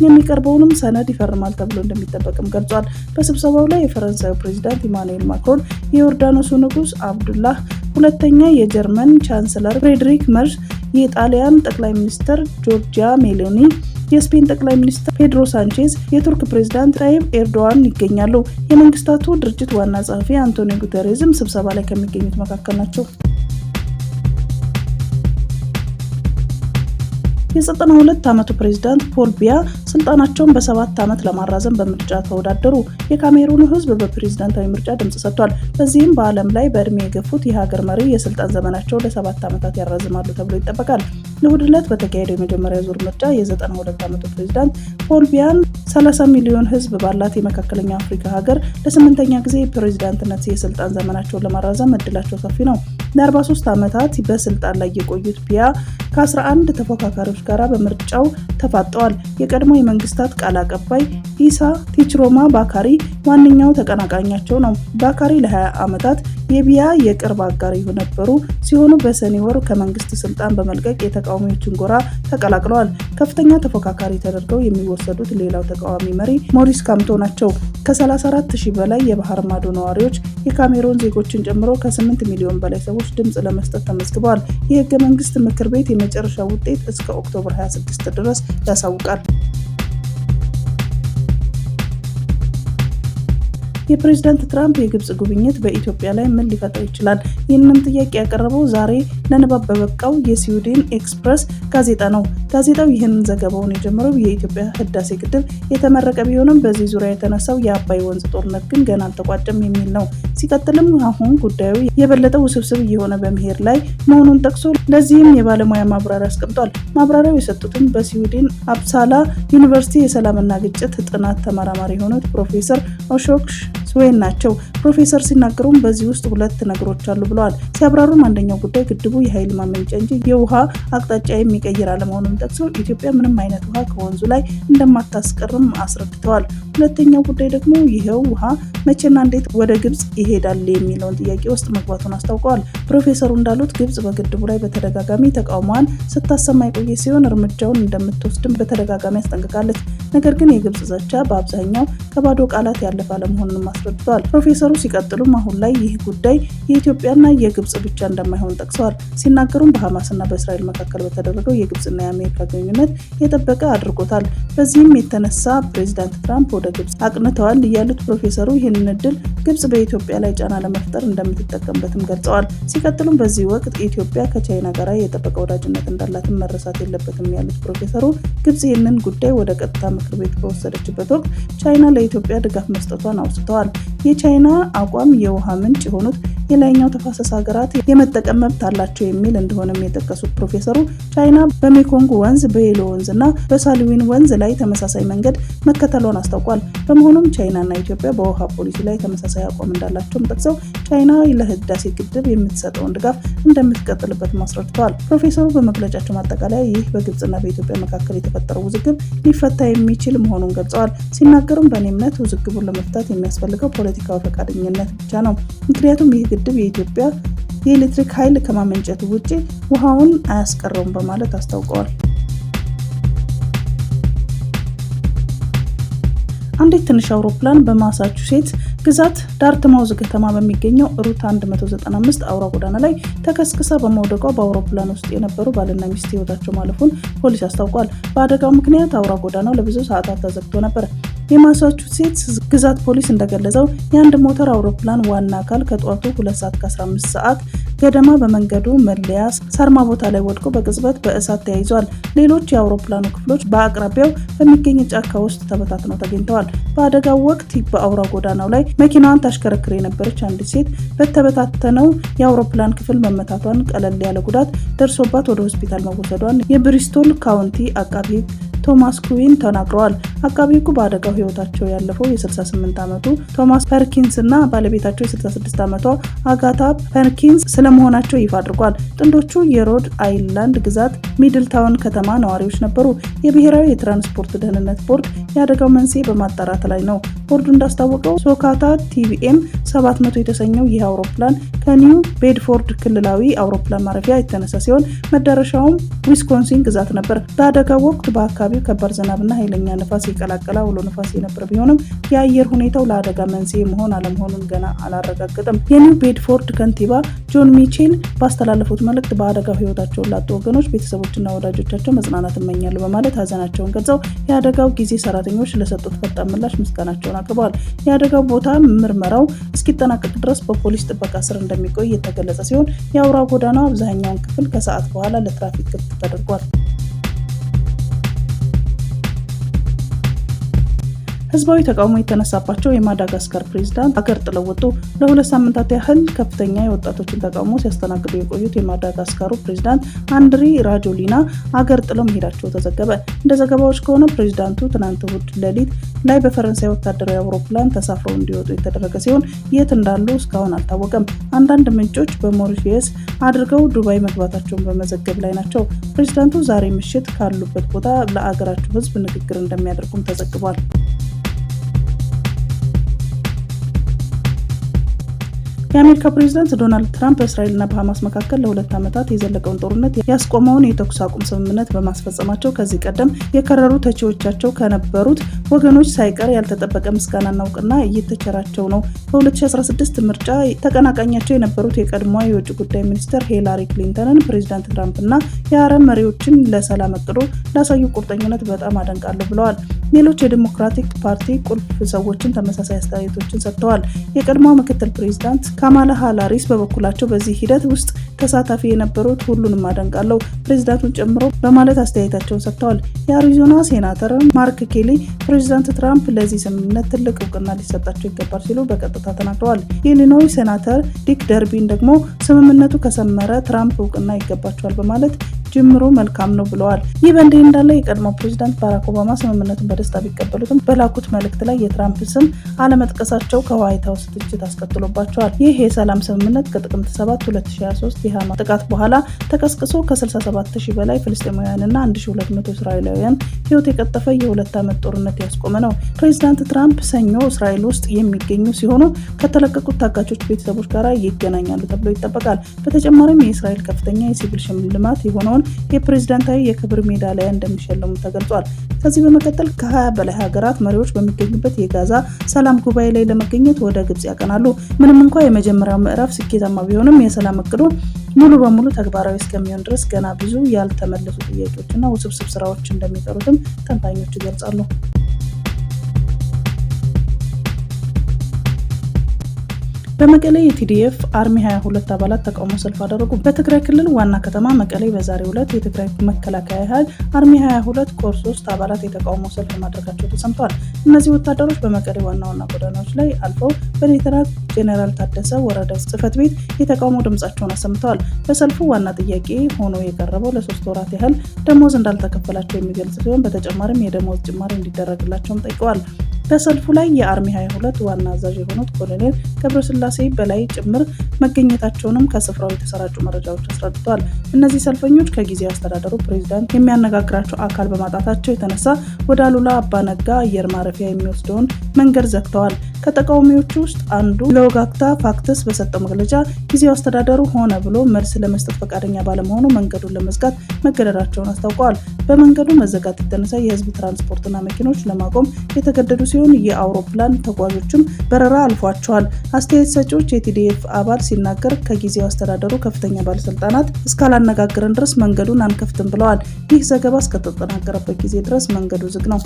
የሚቀርበውንም ሰነድ ይፈርማል ተብሎ እንደሚጠበቅም ገልጿል። በስብሰባው ላይ የፈረንሳዩ ፕሬዚዳንት ኢማኑኤል ማክሮን፣ የዮርዳኖሱ ንጉስ አብዱላህ ሁለተኛ፣ የጀርመን ቻንስለር ፍሬድሪክ መርዝ፣ የጣሊያን ጠቅላይ ሚኒስትር ጆርጂያ ሜሎኒ፣ የስፔን ጠቅላይ ሚኒስትር ፔድሮ ሳንቼዝ፣ የቱርክ ፕሬዝዳንት ታይብ ኤርዶዋን ይገኛሉ። የመንግስታቱ ድርጅት ዋና ጸሐፊ አንቶኒዮ ጉተሬዝም ስብሰባ ላይ ከሚገኙት መካከል ናቸው። የ92 ዓመቱ ፕሬዝዳንት ፖል ቢያ ስልጣናቸውን በ7 ዓመት ለማራዘም በምርጫ ተወዳደሩ። የካሜሩኑ ህዝብ በፕሬዝዳንታዊ ምርጫ ድምጽ ሰጥቷል። በዚህም በዓለም ላይ በእድሜ የገፉት የሀገር መሪ የስልጣን ዘመናቸው ለ7 ዓመታት ያራዝማሉ ተብሎ ይጠበቃል። እሁድ ዕለት በተካሄደው የመጀመሪያ ዙር ምርጫ የ92 ዓመቱ ፕሬዝዳንት ፖል ቢያን 30 ሚሊዮን ህዝብ ባላት የመካከለኛው አፍሪካ ሀገር ለ8ኛ ጊዜ የፕሬዝዳንትነት የስልጣን ዘመናቸውን ለማራዘም እድላቸው ሰፊ ነው። ለ43 ዓመታት በስልጣን ላይ የቆዩት ቢያ ከ11 ተፎካካሪዎች ጋር በምርጫው ተፋጠዋል። የቀድሞ የመንግስታት ቃል አቀባይ ኢሳ ቲችሮማ ባካሪ ዋነኛው ተቀናቃኛቸው ነው። ባካሪ ለ20 ዓመታት የቢያ የቅርብ አጋር የነበሩ ሲሆኑ በሰኔ ወር ከመንግስት ስልጣን በመልቀቅ የተቃዋሚዎችን ጎራ ተቀላቅለዋል። ከፍተኛ ተፎካካሪ ተደርገው የሚወሰዱት ሌላው ተቃዋሚ መሪ ሞሪስ ካምቶ ናቸው። ከ34,000 በላይ የባህር ማዶ ነዋሪዎች የካሜሩን ዜጎችን ጨምሮ ከ8 ሚሊዮን በላይ ሰዎች ድምጽ ለመስጠት ተመዝግበዋል። የህገ መንግስት ምክር ቤት የመጨረሻ ውጤት እስከ ኦክቶበር 26 ድረስ ያሳውቃል። የፕሬዝዳንት ትራምፕ የግብጽ ጉብኝት በኢትዮጵያ ላይ ምን ሊፈጥር ይችላል? ይህንን ጥያቄ ያቀረበው ዛሬ ለንባብ በበቃው የስዊድን ኤክስፕረስ ጋዜጣ ነው። ጋዜጣው ይህንን ዘገባውን የጀመረው የኢትዮጵያ ህዳሴ ግድብ የተመረቀ ቢሆንም በዚህ ዙሪያ የተነሳው የአባይ ወንዝ ጦርነት ግን ገና አልተቋጨም የሚል ነው። ሲቀጥልም አሁን ጉዳዩ የበለጠ ውስብስብ እየሆነ በመሄድ ላይ መሆኑን ጠቅሶ ለዚህም የባለሙያ ማብራሪያ አስቀምጧል። ማብራሪያው የሰጡትም በስዊድን አፕሳላ ዩኒቨርሲቲ የሰላምና ግጭት ጥናት ተመራማሪ የሆኑት ፕሮፌሰር ኦሾክ ስዌን ናቸው። ፕሮፌሰር ሲናገሩም በዚህ ውስጥ ሁለት ነገሮች አሉ ብለዋል። ሲያብራሩም አንደኛው ጉዳይ ግድቡ የኃይል ማመንጫ እንጂ የውሃ አቅጣጫ የሚቀይር አለመሆኑን ጠቅሰው ኢትዮጵያ ምንም አይነት ውሃ ከወንዙ ላይ እንደማታስቀርም አስረድተዋል። ሁለተኛው ጉዳይ ደግሞ ይሄው ውሃ መቼና እንዴት ወደ ግብጽ ይሄዳል የሚለውን ጥያቄ ውስጥ መግባቱን አስታውቀዋል። ፕሮፌሰሩ እንዳሉት ግብጽ በግድቡ ላይ በተደጋጋሚ ተቃውሟን ስታሰማ የቆየ ሲሆን እርምጃውን እንደምትወስድም በተደጋጋሚ አስጠንቅቃለች። ነገር ግን የግብጽ ዛቻ በአብዛኛው ከባዶ ቃላት ያለፈ አለመሆኑንም አስረድተዋል። ፕሮፌሰሩ ሲቀጥሉም አሁን ላይ ይህ ጉዳይ የኢትዮጵያና የግብጽ ብቻ እንደማይሆን ጠቅሰዋል። ሲናገሩም በሐማስና በእስራኤል መካከል በተደረገው የግብጽና የአሜሪካ ግንኙነት የጠበቀ አድርጎታል። በዚህም የተነሳ ፕሬዝዳንት ትራምፕ ወደ ግብጽ አቅንተዋል ያሉት ፕሮፌሰሩ ይህንን እድል ግብጽ በኢትዮጵያ ላይ ጫና ለመፍጠር እንደምትጠቀምበትም ገልጸዋል። ሲቀጥሉም በዚህ ወቅት ኢትዮጵያ ከቻይና ጋር የጠበቀ ወዳጅነት እንዳላትም መረሳት የለበትም ያሉት ፕሮፌሰሩ ግብጽ ይህንን ጉዳይ ወደ ቀጥታ ምክር ቤት በወሰደችበት ወቅት ቻይና ለኢትዮጵያ ድጋፍ መስጠቷን አውስተዋል። የቻይና አቋም የውሃ ምንጭ የሆኑት የላይኛው ተፋሰስ ሀገራት የመጠቀም መብት አላቸው የሚል እንደሆነም የጠቀሱት ፕሮፌሰሩ ቻይና በሜኮንግ ወንዝ፣ በሄሎ ወንዝ እና በሳልዊን ወንዝ ላይ ተመሳሳይ መንገድ መከተሏን አስታውቋል። በመሆኑም ቻይናና ኢትዮጵያ በውሃ ፖሊሲ ላይ ተመሳሳይ አቋም እንዳላቸውም ጠቅሰው ቻይና ለህዳሴ ግድብ የምትሰጠውን ድጋፍ እንደምትቀጥልበት አስረድተዋል። ፕሮፌሰሩ በመግለጫቸው ማጠቃለያ ይህ በግብጽና በኢትዮጵያ መካከል የተፈጠረው ውዝግብ ሊፈታ የሚችል መሆኑን ገልጸዋል። ሲናገሩም በእኔ እምነት ውዝግቡን ለመፍታት የሚያስፈልገው ፖለቲካዊ ፈቃደኝነት ብቻ ነው። ምክንያቱም ይህ ግድብ የኢትዮጵያ የኤሌክትሪክ ኃይል ከማመንጨቱ ውጪ ውሃውን አያስቀረውም በማለት አስታውቀዋል። አንዲት ትንሽ አውሮፕላን በማሳቹሴትስ ግዛት ዳርትማውዝ ከተማ በሚገኘው ሩት 195 አውራ ጎዳና ላይ ተከስክሳ በመውደቋ በአውሮፕላን ውስጥ የነበሩ ባልና ሚስት ህይወታቸው ማለፉን ፖሊስ አስታውቋል። በአደጋው ምክንያት አውራ ጎዳናው ለብዙ ሰዓታት ተዘግቶ ነበር። የማሳቹሴትስ ግዛት ፖሊስ እንደገለጸው የአንድ ሞተር አውሮፕላን ዋና አካል ከጠዋቱ 2:15 ሰዓት ገደማ በመንገዱ መለያ ሳርማ ቦታ ላይ ወድቆ በቅጽበት በእሳት ተያይዟል። ሌሎች የአውሮፕላኑ ክፍሎች በአቅራቢያው በሚገኝ ጫካ ውስጥ ተበታትነው ተገኝተዋል። በአደጋው ወቅት በአውራ ጎዳናው ላይ መኪናዋን ታሽከረክር የነበረች አንዲት ሴት በተበታተነው የአውሮፕላን ክፍል መመታቷን፣ ቀለል ያለ ጉዳት ደርሶባት ወደ ሆስፒታል መወሰዷን የብሪስቶል ካውንቲ አቃቤ ሕግ ቶማስ ኩዊን ተናግረዋል። አቃቤ ሕጉ በአደጋው ህይወታቸው ያለፈው የ68 ዓመቱ ቶማስ ፐርኪንስ እና ባለቤታቸው የ66 ዓመቷ አጋታ ፐርኪንስ ስለመሆናቸው ይፋ አድርጓል። ጥንዶቹ የሮድ አይላንድ ግዛት ሚድልታውን ከተማ ነዋሪዎች ነበሩ። የብሔራዊ የትራንስፖርት ደህንነት ቦርድ የአደጋው መንስኤ በማጣራት ላይ ነው። ቦርዱ እንዳስታወቀው ሶካታ ቲቪኤም 700 የተሰኘው ይህ አውሮፕላን ከኒው ቤድፎርድ ክልላዊ አውሮፕላን ማረፊያ የተነሳ ሲሆን መዳረሻውም ዊስኮንሲን ግዛት ነበር። በአደጋው ወቅት በአካባቢው ከባድ ዝናብና ኃይለኛ ነፋስ የቀላቀለ አውሎ ነፋስ የነበረ ቢሆንም የአየር ሁኔታው ለአደጋ መንስኤ መሆን አለመሆኑን ገና አላረጋገጠም። የኒው ቤድፎርድ ከንቲባ ጆን ሚቼል ባስተላለፉት መልእክት በአደጋው ህይወታቸውን ላጡ ወገኖች ቤተሰቦችና ወዳጆቻቸው መጽናናት እመኛለሁ በማለት ሀዘናቸውን ገልጸው የአደጋው ጊዜ ሰራተኞች ለሰጡት ፈጣን ምላሽ ምስጋናቸውን አቅርበዋል። የአደጋው ቦታ ምርመራው እስኪጠናቀቅ ድረስ በፖሊስ ጥበቃ ስር እንደሚቆይ የተገለጸ ሲሆን የአውራ ጎዳናው አብዛኛውን ክፍል ከሰዓት በኋላ ለትራፊክ ክፍት ተደርጓል። ህዝባዊ ተቃውሞ የተነሳባቸው የማዳጋስካር ፕሬዝዳንት አገር ጥለው ወጡ። ለ2 ሳምንታት ያህል ከፍተኛ የወጣቶችን ተቃውሞ ሲያስተናግዱ የቆዩት የማዳጋስካሩ ፕሬዝዳንት አንድሪ ራጆሊና አገር ጥለው መሄዳቸው ተዘገበ። እንደ ዘገባዎች ከሆነ ፕሬዝዳንቱ ትናንት እሁድ ሌሊት ላይ በፈረንሳይ ወታደራዊ አውሮፕላን ተሳፍረው እንዲወጡ የተደረገ ሲሆን የት እንዳሉ እስካሁን አልታወቀም። አንዳንድ ምንጮች በሞሪሺየስ አድርገው ዱባይ መግባታቸውን በመዘገብ ላይ ናቸው። ፕሬዝዳንቱ ዛሬ ምሽት ካሉበት ቦታ ለአገራቸው ህዝብ ንግግር እንደሚያደርጉም ተዘግቧል። የአሜሪካ ፕሬዝዳንት ዶናልድ ትራምፕ በእስራኤልና በሐማስ መካከል ለ2 ዓመታት የዘለቀውን ጦርነት ያስቆመውን የተኩስ አቁም ስምምነት በማስፈጸማቸው ከዚህ ቀደም የከረሩ ተቺዎቻቸው ከነበሩት ወገኖች ሳይቀር ያልተጠበቀ ምስጋናና እውቅና እየተቸራቸው ነው። በ2016 ምርጫ ተቀናቃኛቸው የነበሩት የቀድሞዋ የውጭ ጉዳይ ሚኒስትር ሂላሪ ክሊንተንን ፕሬዝዳንት ትራምፕና የአረብ መሪዎችን ለሰላም እቅዱ ላሳዩ ቁርጠኝነት በጣም አደንቃለሁ ብለዋል። ሌሎች የዲሞክራቲክ ፓርቲ ቁልፍ ሰዎችን ተመሳሳይ አስተያየቶችን ሰጥተዋል። የቀድሞዋ ምክትል ፕሬዝዳንት ካማላ ሃሪስ በበኩላቸው በዚህ ሂደት ውስጥ ተሳታፊ የነበሩት ሁሉንም አደንቃለሁ ፕሬዝዳንቱን ጨምሮ በማለት አስተያየታቸውን ሰጥተዋል። የአሪዞና ሴናተር ማርክ ኬሊ ፕሬዝዳንት ትራምፕ ለዚህ ስምምነት ትልቅ እውቅና ሊሰጣቸው ይገባል ሲሉ በቀጥታ ተናግረዋል። የኢሊኖይ ሴናተር ዲክ ደርቢን ደግሞ ስምምነቱ ከሰመረ ትራምፕ እውቅና ይገባቸዋል በማለት ጅምሩ መልካም ነው ብለዋል። ይህ በእንዲህ እንዳለ የቀድሞው ፕሬዝዳንት ባራክ ኦባማ ስምምነቱን በደስታ ቢቀበሉትም በላኩት መልእክት ላይ የትራምፕ ስም አለመጥቀሳቸው ከዋይት ሀውስ ትችት አስከትሎባቸዋል። ይህ የሰላም ስምምነት ከጥቅምት 7 2023 የሐማስ ጥቃት በኋላ ተቀስቅሶ ከ67,000 በላይ ፍልስጤማውያንና 1200 እስራኤላውያን ህይወት የቀጠፈ የ2 ዓመት ጦርነት ያስቆመ ነው። ፕሬዝዳንት ትራምፕ ሰኞ እስራኤል ውስጥ የሚገኙ ሲሆኑ ከተለቀቁት ታጋቾች ቤተሰቦች ጋር ይገናኛሉ ተብሎ ይጠበቃል። በተጨማሪም የእስራኤል ከፍተኛ የሲቪል ሽልማት የሆነውን የፕሬዝዳንታዊ የክብር ሜዳሊያ እንደሚሸለሙ ተገልጿል። ከዚህ በመቀጠል ከ20 በላይ ሀገራት መሪዎች በሚገኙበት የጋዛ ሰላም ጉባኤ ላይ ለመገኘት ወደ ግብጽ ያቀናሉ። ምንም እንኳን የመጀመሪያው ምዕራፍ ስኬታማ ቢሆንም የሰላም እቅዱ ሙሉ በሙሉ ተግባራዊ እስከሚሆን ድረስ ገና ብዙ ያልተመለሱ ጥያቄዎችና ውስብስብ ስራዎች እንደሚቀሩትም ተንታኞች ይገልጻሉ። በመቀሌ የቲዲኤፍ አርሚ 22 አባላት ተቃውሞ ሰልፍ አደረጉ። በትግራይ ክልል ዋና ከተማ መቀሌ በዛሬው ዕለት የትግራይ መከላከያ ኃይል አርሚ 22 ኮር 3 አባላት የተቃውሞ ሰልፍ ማድረጋቸው ተሰምቷል። እነዚህ ወታደሮች በመቀሌ ዋና ጎዳናዎች ላይ አልፈው በሌተናንት ጄኔራል ታደሰ ወረደ ጽሕፈት ቤት የተቃውሞ ድምጻቸውን አሰምተዋል። በሰልፉ ዋና ጥያቄ ሆኖ የቀረበው ለ3 ወራት ያህል ደሞዝ እንዳልተከፈላቸው የሚገልጽ ሲሆን በተጨማሪም የደሞዝ ጭማሪ እንዲደረግላቸውም ጠይቀዋል። በሰልፉ ላይ የአርሚ 22 ዋና አዛዥ የሆኑት ኮሎኔል ገብረስላሴ በላይ ጭምር መገኘታቸውንም ከስፍራው የተሰራጩ መረጃዎች አስረድተዋል። እነዚህ ሰልፈኞች ከጊዜያዊ አስተዳደሩ ፕሬዝዳንት የሚያነጋግራቸው አካል በማጣታቸው የተነሳ ወደ አሉላ አባነጋ አየር ማረፊያ የሚወስደውን መንገድ ዘግተዋል። ከተቃዋሚዎቹ ውስጥ አንዱ ለወጋግታ ፋክትስ በሰጠው መግለጫ ጊዜያዊ አስተዳደሩ ሆነ ብሎ መልስ ለመስጠት ፈቃደኛ ባለመሆኑ መንገዱን ለመዝጋት መገደዳቸውን አስታውቀዋል። በመንገዱ መዘጋት የተነሳ የህዝብ ትራንስፖርትና መኪኖች ለማቆም የተገደዱ ሲሆን የአውሮፕላን ተጓዦችም በረራ አልፏቸዋል። አስተያየት ሰጪዎች የቲዲኤፍ አባል ሲናገር ከጊዜያዊ አስተዳደሩ ከፍተኛ ባለስልጣናት እስካላነጋገረን ድረስ መንገዱን አንከፍትም ብለዋል። ይህ ዘገባ እስከተጠናቀረበት ጊዜ ድረስ መንገዱ ዝግ ነው።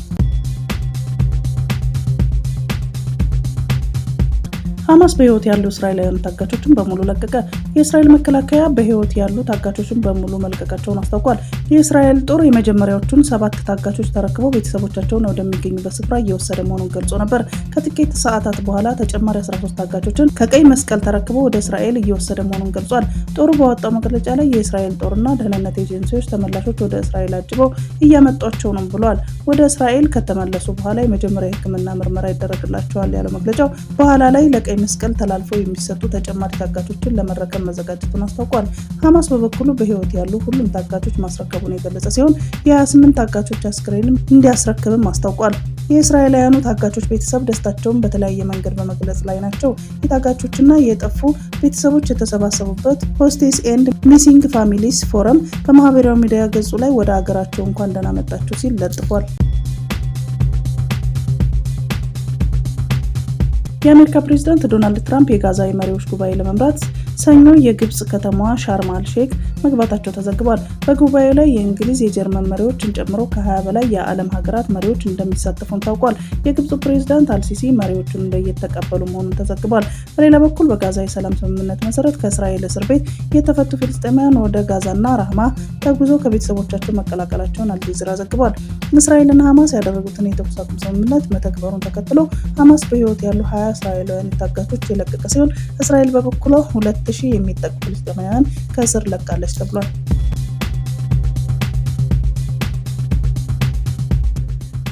ሐማስ በህይወት ያሉ እስራኤላውያን ታጋቾችን በሙሉ ለቀቀ። የእስራኤል መከላከያ በህይወት ያሉ ታጋቾችን በሙሉ መልቀቃቸውን አስታውቋል። የእስራኤል ጦር የመጀመሪያዎቹን 7 ታጋቾች ተረክበው ቤተሰቦቻቸውን ወደሚገኙበት ስፍራ እየወሰደ መሆኑን ገልጾ ነበር። ከጥቂት ሰዓታት በኋላ ተጨማሪ 13 ታጋቾችን ከቀይ መስቀል ተረክበው ወደ እስራኤል እየወሰደ መሆኑን ገልጿል። ጦሩ ባወጣው መግለጫ ላይ የእስራኤል ጦርና ደህንነት ኤጀንሲዎች ተመላሾች ወደ እስራኤል አጅበው እያመጧቸው ነው ብሏል። ወደ እስራኤል ከተመለሱ በኋላ የመጀመሪያ የሕክምና ምርመራ ይደረግላቸዋል ያለው መግለጫው በኋላ ላይ ለቀይ መስቀል ተላልፈው የሚሰጡ ተጨማሪ ታጋቾችን ለመረከብ መዘጋጀቱን አስታውቋል። ሐማስ በበኩሉ በህይወት ያሉ ሁሉም ታጋቾች ማስረከቡን የገለጸ ሲሆን የ28 ታጋቾች አስክሬንም እንዲያስረክብም አስታውቋል። የእስራኤላውያኑ ታጋቾች ቤተሰብ ደስታቸውን በተለያየ መንገድ በመግለጽ ላይ ናቸው። የታጋቾችና የጠፉ ቤተሰቦች የተሰባሰቡበት ሆስቴስ ኤንድ ሚሲንግ ፋሚሊስ ፎረም በማህበራዊ ሚዲያ ገጹ ላይ ወደ አገራቸው እንኳን ደህና መጣችሁ ሲል ለጥፏል። የአሜሪካ ፕሬዝዳንት ዶናልድ ትራምፕ የጋዛ የመሪዎች ጉባኤ ለመምራት ሰኞ የግብጽ ከተማዋ ሻርም አል-ሼክ መግባታቸው ተዘግቧል። በጉባኤው ላይ የእንግሊዝ፣ የጀርመን መሪዎችን ጨምሮ ከ20 በላይ የዓለም ሀገራት መሪዎች እንደሚሳተፉም ታውቋል። የግብጽ ፕሬዝዳንት አልሲሲ መሪዎቹን እየተቀበሉ መሆኑን ተዘግቧል። በሌላ በኩል በጋዛ የሰላም ስምምነት መሰረት ከእስራኤል እስር ቤት የተፈቱ ፍልስጤማውያን ወደ ጋዛና ራህማ ተጉዘው ከቤተሰቦቻቸው መቀላቀላቸውን አልጀዚራ ዘግቧል። እስራኤልና ሐማስ ያደረጉትን የተኩስ አቁም ስምምነት መተግበሩን ተከትሎ ሐማስ በህይወት ያሉ 20 እስራኤላውያን ታጋቾች የለቀቀ ሲሆን እስራኤል በበኩሏ 2000 የሚጠጉ ፍልስጤማውያን ከእስር ለቃለች ተብሏል።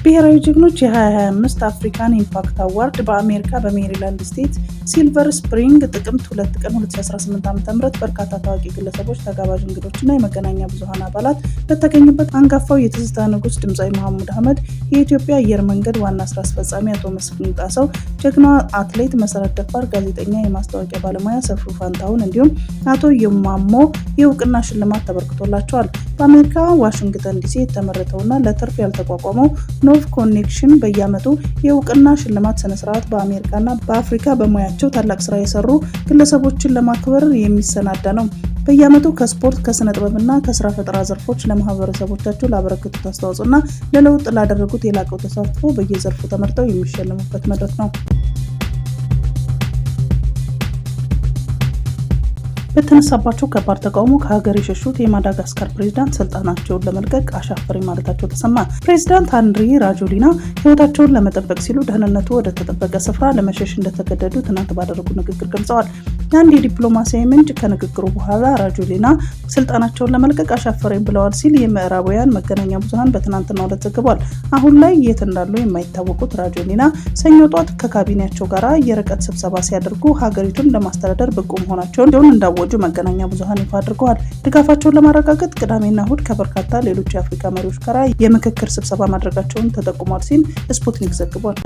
ብሔራዊ ጀግኖች የ2025 አፍሪካን ኢምፓክት አዋርድ በአሜሪካ በሜሪላንድ ስቴት ሲልቨር ስፕሪንግ ጥቅምት 2 ቀን 2018 ዓ.ም በርካታ ታዋቂ ግለሰቦች፣ ተጋባዥ እንግዶችና የመገናኛ ብዙሃን አባላት በተገኙበት አንጋፋው የትዝታ ንጉስ ድምፃዊ መሐሙድ አህመድ፣ የኢትዮጵያ አየር መንገድ ዋና ስራ አስፈጻሚ አቶ መስፍን ጣሰው፣ ጀግናዋ አትሌት መሰረት ደፋር፣ ጋዜጠኛ፣ የማስታወቂያ ባለሙያ ሰፍሩ ፋንታሁን እንዲሁም አቶ የማሞ የእውቅና ሽልማት ተበርክቶላቸዋል። በአሜሪካ ዋሽንግተን ዲሲ የተመረተውና ለትርፍ ያልተቋቋመው ኖቭ ኮኔክሽን በየዓመቱ የእውቅና ሽልማት ስነስርዓት በአሜሪካና በአፍሪካ በሙያቸው ታላቅ ስራ የሰሩ ግለሰቦችን ለማክበር የሚሰናዳ ነው። በየዓመቱ ከስፖርት፣ ከስነ ጥበብና ከስራ ፈጠራ ዘርፎች ለማህበረሰቦቻቸው ላበረከቱት አስተዋጽኦና ለለውጥ ላደረጉት የላቀው ተሳትፎ በየዘርፉ ተመርጠው የሚሸለሙበት መድረክ ነው። በተነሳባቸው ከባድ ተቃውሞ ከሀገር የሸሹት የማዳጋስካር ፕሬዝዳንት ስልጣናቸውን ለመልቀቅ አሻፈረኝ ማለታቸው ተሰማ። ፕሬዝዳንት አንድሪ ራጆሊና ህይወታቸውን ለመጠበቅ ሲሉ ደህንነቱ ወደ ተጠበቀ ስፍራ ለመሸሽ እንደተገደዱ ትናንት ባደረጉ ንግግር ገልጸዋል። አንድ የዲፕሎማሲያዊ ምንጭ ከንግግሩ በኋላ ራጆሊና ስልጣናቸውን ለመልቀቅ አሻፈረኝ ብለዋል ሲል የምዕራባውያን መገናኛ ብዙሃን በትናንትናው ዕለት ዘግቧል። አሁን ላይ የት እንዳሉ የማይታወቁት ራጆሊና ሰኞ ጧት ከካቢኔያቸው ጋር የርቀት ስብሰባ ሲያደርጉ ሀገሪቱን ለማስተዳደር ብቁ መሆናቸውን እንዳወጁ መገናኛ ብዙሃን ይፋ አድርገዋል። ድጋፋቸውን ለማረጋገጥ ቅዳሜና እሁድ ከበርካታ ሌሎች የአፍሪካ መሪዎች ጋር የምክክር ስብሰባ ማድረጋቸውን ተጠቁሟል ሲል ስፑትኒክ ዘግቧል።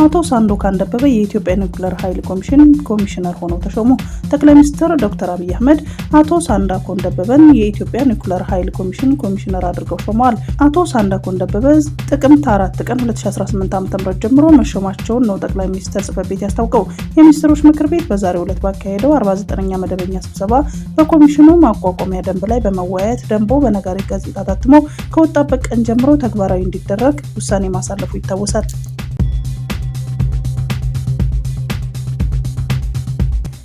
አቶ ሳንዶካን ደበበ የኢትዮጵያ ኒውክሌር ኃይል ኮሚሽን ኮሚሽነር ሆነው ተሾሙ። ጠቅላይ ሚኒስትር ዶክተር አብይ አህመድ አቶ ሳንዳኮን ደበበን የኢትዮጵያ ኒውክሌር ኃይል ኮሚሽን ኮሚሽነር አድርገው ሾመዋል። አቶ ሳንዳኮን ደበበ ጥቅምት 4 ቀን 2018 ዓ.ም ጀምሮ መሾማቸውን ነው ጠቅላይ ሚኒስትር ጽሕፈት ቤት ያስታውቀው። የሚኒስትሮች ምክር ቤት በዛሬው ዕለት ባካሄደው 49ኛ መደበኛ ስብሰባ በኮሚሽኑ ማቋቋሚያ ደንብ ላይ በመወያየት ደንቡ በነጋሪት ጋዜጣ ታትሞ ከወጣበት ቀን ጀምሮ ተግባራዊ እንዲደረግ ውሳኔ ማሳለፉ ይታወሳል።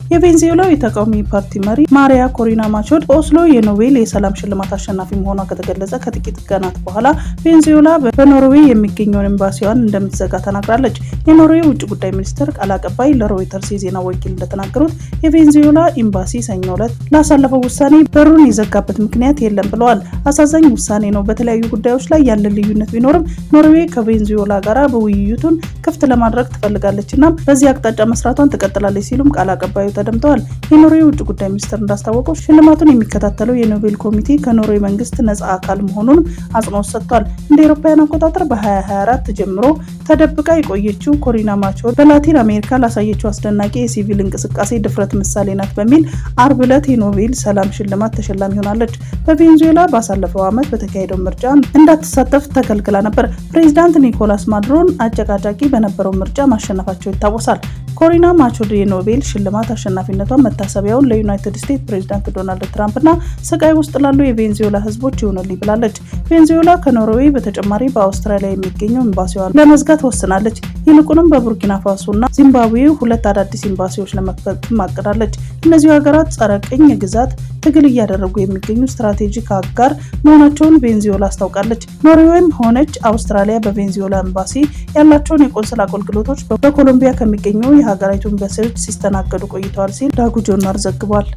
የቬንዙዌላው የተቃዋሚ ፓርቲ መሪ ማሪያ ኮሪና ማቾድ በኦስሎ የኖቤል የሰላም ሽልማት አሸናፊ መሆኗ ከተገለጸ ከጥቂት ቀናት በኋላ ቬንዙዌላ በኖርዌይ የሚገኘውን ኤምባሲዋን እንደምትዘጋ ተናግራለች። የኖርዌይ ውጭ ጉዳይ ሚኒስትር ቃል አቀባይ ለሮይተርስ የዜና ወኪል እንደተናገሩት የቬንዙዌላ ኤምባሲ ሰኞ ዕለት ላሳለፈው ውሳኔ በሩን የዘጋበት ምክንያት የለም ብለዋል። አሳዛኝ ውሳኔ ነው። በተለያዩ ጉዳዮች ላይ ያለ ልዩነት ቢኖርም ኖርዌይ ከቬንዙዌላ ጋር በውይይቱን ክፍት ለማድረግ ትፈልጋለችና በዚህ አቅጣጫ መስራቷን ትቀጥላለች ሲሉም ቃል አቀባዩ ተደምጠዋል። የኖርዌይ ውጭ ጉዳይ ሚኒስትር እንዳስታወቀው ሽልማቱን የሚከታተለው የኖቤል ኮሚቴ ከኖርዌይ መንግስት ነጻ አካል መሆኑን አጽንኦት ሰጥቷል። እንደ አውሮፓውያን አቆጣጠር በ2024 ጀምሮ ተደብቃ የቆየችው ኮሪና ማቾድ በላቲን አሜሪካ ላሳየችው አስደናቂ የሲቪል እንቅስቃሴ ድፍረት ምሳሌ ናት በሚል አርብ ዕለት የኖቤል ሰላም ሽልማት ተሸላሚ ሆናለች። በቬንዙዌላ ባሳለፈው ዓመት በተካሄደው ምርጫ እንዳትሳተፍ ተከልክላ ነበር። ፕሬዚዳንት ኒኮላስ ማዱሮን አጨቃጫቂ በነበረው ምርጫ ማሸነፋቸው ይታወሳል። ኮሪና ማቾድ የኖቤል ሽልማት አሸናፊነቷን መታሰቢያውን ለዩናይትድ ስቴትስ ፕሬዚዳንት ዶናልድ ትራምፕ እና ስቃይ ውስጥ ላሉ የቬንዙዌላ ህዝቦች ይሆንልኝ ብላለች። ቬንዙዌላ ከኖርዌይ በተጨማሪ በአውስትራሊያ የሚገኘው ኤምባሲዋን ለመዝጋት ወስናለች። ይልቁንም በቡርኪና ፋሶ እና ዚምባብዌ 2 አዳዲስ ኤምባሲዎች ለመክፈት ማቅዳለች። እነዚህ ሀገራት ጸረ ቅኝ ግዛት ትግል እያደረጉ የሚገኙ ስትራቴጂክ አጋር መሆናቸውን ቬንዙዌላ አስታውቃለች። ኖርዌይም ሆነች አውስትራሊያ በቬንዙዌላ ኤምባሲ ያላቸውን የቆንስል አገልግሎቶች በኮሎምቢያ ከሚገኙ የሀገሪቱ ኤምባሲዎች ሲስተናገዱ ቆይተዋል ሲል ዳጉ ጆርናል ዘግቧል።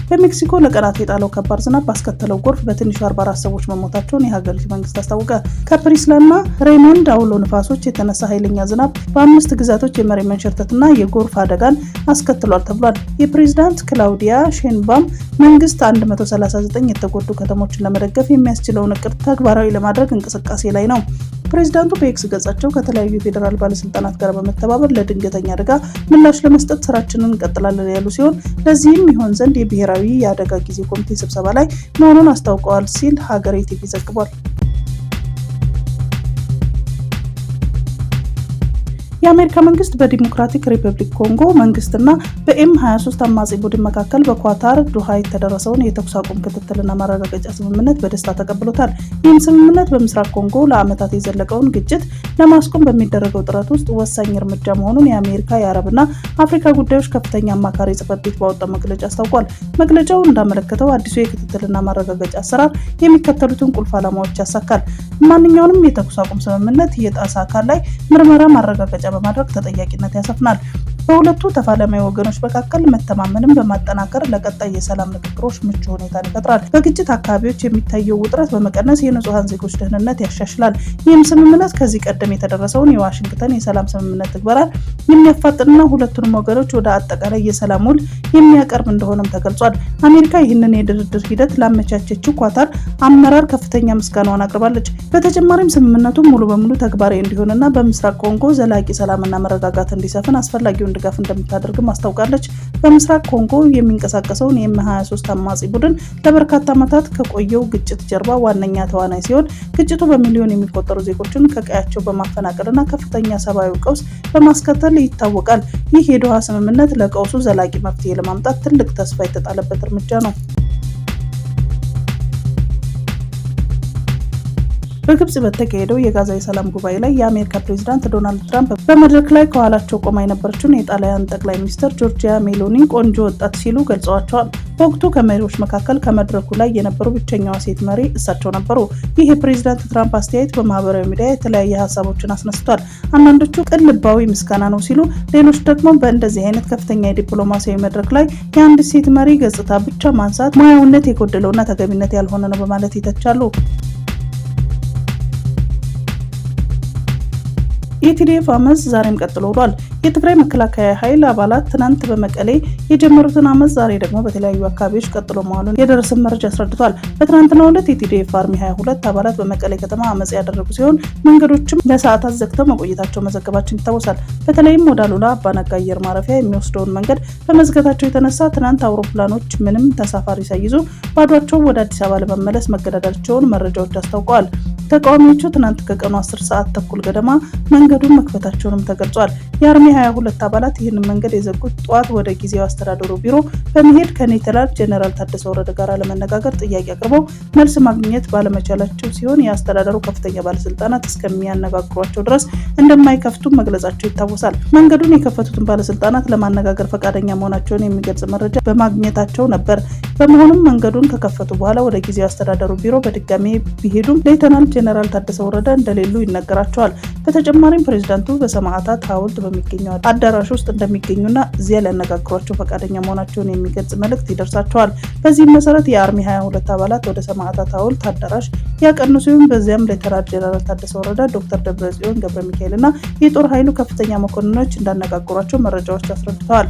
በሜክሲኮ ለቀናት የጣለው ከባድ ዝናብ ባስከተለው ጎርፍ በትንሹ 44 ሰዎች መሞታቸውን የሀገሪቱ መንግስት አስታወቀ። ከፕሪስላና ሬይሞንድ አውሎ ንፋሶች የተነሳ ኃይለኛ ዝናብ በ5 ግዛቶች የመሬት መንሸራተትና የጎርፍ አደጋን አስከትሏል ተብሏል። የፕሬዝዳንት ክላውዲያ ሼንባም መንግስት 139 የተጎዱ ከተሞችን ለመደገፍ የሚያስችለውን እቅድ ተግባራዊ ለማድረግ እንቅስቃሴ ላይ ነው። ፕሬዝዳንቱ በኤክስ ገጻቸው ከተለያዩ የፌዴራል ባለስልጣናት ጋር በመተባበር ለድንገተኛ አደጋ ምላሽ ለመስጠት ስራችንን እንቀጥላለን ያሉ ሲሆን ለዚህም ይሆን ዘንድ የብሔራዊ የአደጋ ጊዜ ኮሚቴ ስብሰባ ላይ መሆኑን አስታውቀዋል ሲል ሀገሬ ቲቪ ዘግቧል። የአሜሪካ መንግስት በዲሞክራቲክ ሪፐብሊክ ኮንጎ መንግስትና በኤም23 አማጺ ቡድን መካከል በኳታር ዶሃ የተደረሰውን የተኩስ አቁም ክትትልና ማረጋገጫ ስምምነት በደስታ ተቀብሎታል። ይህም ስምምነት በምስራቅ ኮንጎ ለዓመታት የዘለቀውን ግጭት ለማስቆም በሚደረገው ጥረት ውስጥ ወሳኝ እርምጃ መሆኑን የአሜሪካ የአረብና አፍሪካ ጉዳዮች ከፍተኛ አማካሪ ጽሕፈት ቤት ባወጣው መግለጫ አስታውቋል። መግለጫው እንዳመለከተው አዲሱ የክትትልና ማረጋገጫ አሰራር የሚከተሉትን ቁልፍ ዓላማዎች ያሳካል። ማንኛውንም የተኩስ አቁም ስምምነት የጣሰ አካል ላይ ምርመራ ማረጋገጫ በማድረግ ተጠያቂነት ያሰፍናል። በሁለቱ ተፋላሚ ወገኖች መካከል መተማመንን በማጠናከር ለቀጣይ የሰላም ንግግሮች ምቹ ሁኔታን ይፈጥራል። በግጭት አካባቢዎች የሚታየው ውጥረት በመቀነስ የንጹሃን ዜጎች ደህንነት ያሻሽላል። ይህም ስምምነት ከዚህ ቀደም የተደረሰውን የዋሽንግተን የሰላም ስምምነት ትግበራን የሚያፋጥንና ሁለቱንም ወገኖች ወደ አጠቃላይ የሰላም ውል የሚያቀርብ እንደሆነም ተገልጿል። አሜሪካ ይህንን የድርድር ሂደት ላመቻቸችው ኳታር አመራር ከፍተኛ ምስጋናዋን አቅርባለች። በተጨማሪም ስምምነቱ ሙሉ በሙሉ ተግባራዊ እንዲሆንና በምስራቅ ኮንጎ ዘላቂ ሰላምና መረጋጋት እንዲሰፍን አስፈላጊውን ድጋፍ እንደምታደርግም አስታውቃለች። በምስራቅ ኮንጎ የሚንቀሳቀሰውን የኤም23 አማጺ ቡድን ለበርካታ ዓመታት ከቆየው ግጭት ጀርባ ዋነኛ ተዋናይ ሲሆን ግጭቱ በሚሊዮን የሚቆጠሩ ዜጎችን ከቀያቸው በማፈናቀልና ከፍተኛ ሰብአዊ ቀውስ በማስከተል ይታወቃል። ይህ የዶሃ ስምምነት ለቀውሱ ዘላቂ መፍትሄ ለማምጣት ትልቅ ተስፋ የተጣለበት እርምጃ ነው። በግብጽ በተካሄደው የጋዛ የሰላም ጉባኤ ላይ የአሜሪካ ፕሬዝዳንት ዶናልድ ትራምፕ በመድረክ ላይ ከኋላቸው ቆማ የነበረችውን የጣሊያን ጠቅላይ ሚኒስትር ጆርጂያ ሜሎኒ ቆንጆ ወጣት ሲሉ ገልጸዋቸዋል። በወቅቱ ከመሪዎች መካከል ከመድረኩ ላይ የነበሩ ብቸኛዋ ሴት መሪ እሳቸው ነበሩ። ይህ የፕሬዝዳንት ትራምፕ አስተያየት በማህበራዊ ሚዲያ የተለያየ ሀሳቦችን አስነስቷል። አንዳንዶቹ ቅን ልባዊ ምስጋና ነው ሲሉ፣ ሌሎች ደግሞ በእንደዚህ አይነት ከፍተኛ የዲፕሎማሲያዊ መድረክ ላይ የአንድ ሴት መሪ ገጽታ ብቻ ማንሳት ሙያዊነት የጎደለውና ተገቢነት ያልሆነ ነው በማለት ይተቻሉ። የቲዲኤፍ አመፅ ዛሬም ቀጥሎ ውሏል። የትግራይ መከላከያ ኃይል አባላት ትናንት በመቀሌ የጀመሩትን አመፅ ዛሬ ደግሞ በተለያዩ አካባቢዎች ቀጥሎ መዋሉን የደረሰን መረጃ አስረድቷል። በትናንትናው ዕለት የቲዲኤፍ አርሚ 22 አባላት በመቀሌ ከተማ አመፅ ያደረጉ ሲሆን መንገዶችም ለሰዓታት ዘግተው መቆየታቸው መዘገባችን ይታወሳል። በተለይም ወደ አሉላ አባነጋ አየር ማረፊያ የሚወስደውን መንገድ በመዝጋታቸው የተነሳ ትናንት አውሮፕላኖች ምንም ተሳፋሪ ሳይይዙ ባዷቸው ወደ አዲስ አበባ ለመመለስ መገደዳቸውን መረጃዎች አስታውቀዋል። ተቃዋሚዎቹ ትናንት ከቀኑ 10 ሰዓት ተኩል ገደማ መንገዱን መክፈታቸውንም ተገልጿል። የአርሚ 22 አባላት ይህንን መንገድ የዘጉት ጠዋት ወደ ጊዜያዊ አስተዳደሩ ቢሮ በመሄድ ከሌተናል ጄኔራል ታደሰ ወረደ ጋር ለመነጋገር ጥያቄ አቅርበው መልስ ማግኘት ባለመቻላቸው ሲሆን የአስተዳደሩ ከፍተኛ ባለስልጣናት እስከሚያነጋግሯቸው ድረስ እንደማይከፍቱ መግለጻቸው ይታወሳል። መንገዱን የከፈቱትን ባለስልጣናት ለማነጋገር ፈቃደኛ መሆናቸውን የሚገልጽ መረጃ በማግኘታቸው ነበር። በመሆኑም መንገዱን ከከፈቱ በኋላ ወደ ጊዜያዊ አስተዳደሩ ቢሮ በድጋሚ ቢሄዱም ሌተናል ጄኔራል ታደሰ ወረደ እንደሌሉ ይነገራቸዋል። በተጨማሪም ፕሬዝዳንቱ በሰማዕታት ሐውልት በሚገኘው አዳራሽ ውስጥ እንደሚገኙና እዚያ ሊያነጋግሯቸው ፈቃደኛ መሆናቸውን የሚገልጽ መልእክት ይደርሳቸዋል። በዚህም መሰረት የአርሚ 22 አባላት ወደ ሰማዕታት ሐውልት አዳራሽ ያቀኑ ሲሆን በዚያም ሌተናል ጄኔራል ታደሰ ወረደ፣ ዶክተር ደብረጽዮን ገብረ ሚካኤልና የጦር ኃይሉ ከፍተኛ መኮንኖች እንዳነጋገሯቸው መረጃዎች አስረድተዋል።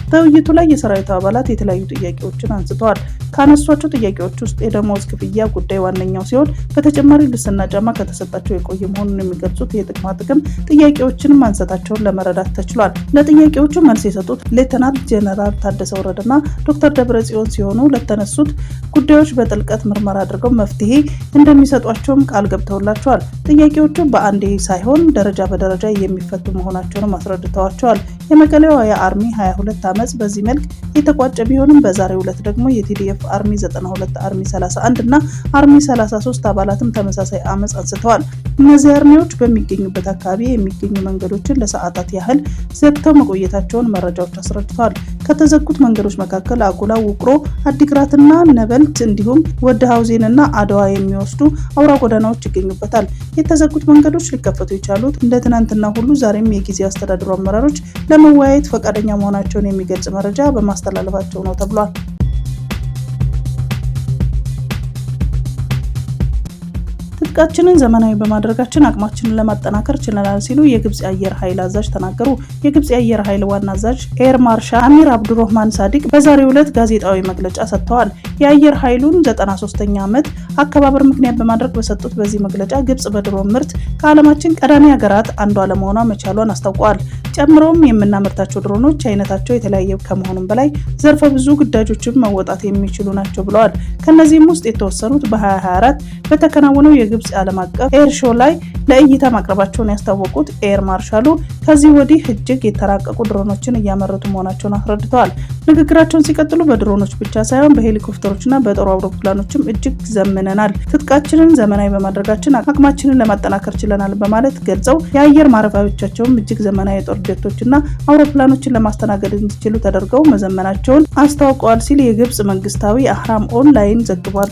በውይይቱ ላይ የሰራዊቱ አባላት የተለያዩ ጥያቄዎችን አንስተዋል። ካነሷቸው ጥያቄዎች ውስጥ የደሞዝ ክፍያ ጉዳይ ዋነኛው ሲሆን በተጨማሪ ልብስና ጫማ ከተሰጣቸው የቆየ መሆኑን የሚገልጹት የጥቅማ ጥቅም ጥያቄዎችን ማንሳታቸውን ለመረዳት ተችሏል። ለጥያቄዎቹ መልስ የሰጡት ሌተናል ጄኔራል ታደሰ ወረደና ዶክተር ደብረጽዮን ሲሆኑ ለተነሱት ጉዳዮች በጥልቀት ምርመራ አድርገው መፍትሄ እንደሚሰጧቸውም ቃል ገብተውላቸዋል። ጥያቄዎቹ በአንዴ ሳይሆን ደረጃ በደረጃ የሚፈቱ መሆናቸውንም አስረድተዋቸዋል። የመቀሌው የአርሚ 22 አመጽ በዚህ መልክ የተቋጨ ቢሆንም በዛሬው ዕለት ደግሞ የቲዲኤፍ አርሚ 92 አርሚ 31 እና አርሚ 33 አባላትም ተመሳሳይ አመጽ አንስተዋል። እነዚህ አርሚዎች በሚገኙበት አካባቢ የሚገኙ መንገዶችን ለሰዓታት ያህል ዘግተው መቆየታቸውን መረጃዎች አስረድተዋል። ከተዘጉት መንገዶች መካከል አጉላ፣ ውቅሮ፣ አዲግራትና ነበልት እንዲሁም ወደ ሀውዜንና አድዋ የሚወስዱ አውራ ጎዳናዎች ይገኙበታል። የተዘጉት መንገዶች ሊከፈቱ የቻሉት እንደ ትናንትና ሁሉ ዛሬም የጊዜያዊ አስተዳደሩ አመራሮች ለመወያየት ፈቃደኛ መሆናቸውን የሚገልጽ መረጃ በማስተላለፋቸው ነው ተብሏል። ትጥቃችንን ዘመናዊ በማድረጋችን አቅማችንን ለማጠናከር ችለናል ሲሉ የግብጽ የአየር ኃይል አዛዥ ተናገሩ። የግብጽ የአየር ኃይል ዋና አዛዥ ኤር ማርሻል አሚር አብዱራህማን ሳዲቅ በዛሬው ዕለት ጋዜጣዊ መግለጫ ሰጥተዋል። የአየር ኃይሉን 93ኛ ዓመት አከባበር ምክንያት በማድረግ በሰጡት በዚህ መግለጫ ግብጽ በድሮን ምርት ከዓለማችን ቀዳሚ ሀገራት አንዷ ለመሆኗ መቻሏን አስታውቀዋል። ጨምሮም የምናመርታቸው ድሮኖች አይነታቸው የተለያየ ከመሆኑም በላይ ዘርፈ ብዙ ግዳጆችን መወጣት የሚችሉ ናቸው ብለዋል። ከነዚህም ውስጥ የተወሰኑት በ2024 በተከናወነው የግብጽ ዓለም አቀፍ ኤር ሾው ላይ ለእይታ ማቅረባቸውን ያስታወቁት ኤር ማርሻሉ ከዚህ ወዲህ እጅግ የተራቀቁ ድሮኖችን እያመረቱ መሆናቸውን አስረድተዋል። ንግግራቸውን ሲቀጥሉ በድሮኖች ብቻ ሳይሆን በሄሊኮፕተሮችና በጦር አውሮፕላኖችም እጅግ ዘምነናል፣ ትጥቃችንን ዘመናዊ በማድረጋችን አቅማችንን ለማጠናከር ችለናል በማለት ገልጸው የአየር ማረፊያዎቻቸውም እጅግ ዘመናዊ የጦር ጀቶችና አውሮፕላኖችን ለማስተናገድ እንዲችሉ ተደርገው መዘመናቸውን አስታውቀዋል ሲል የግብጽ መንግስታዊ አህራም ኦንላይን ዘግቧል።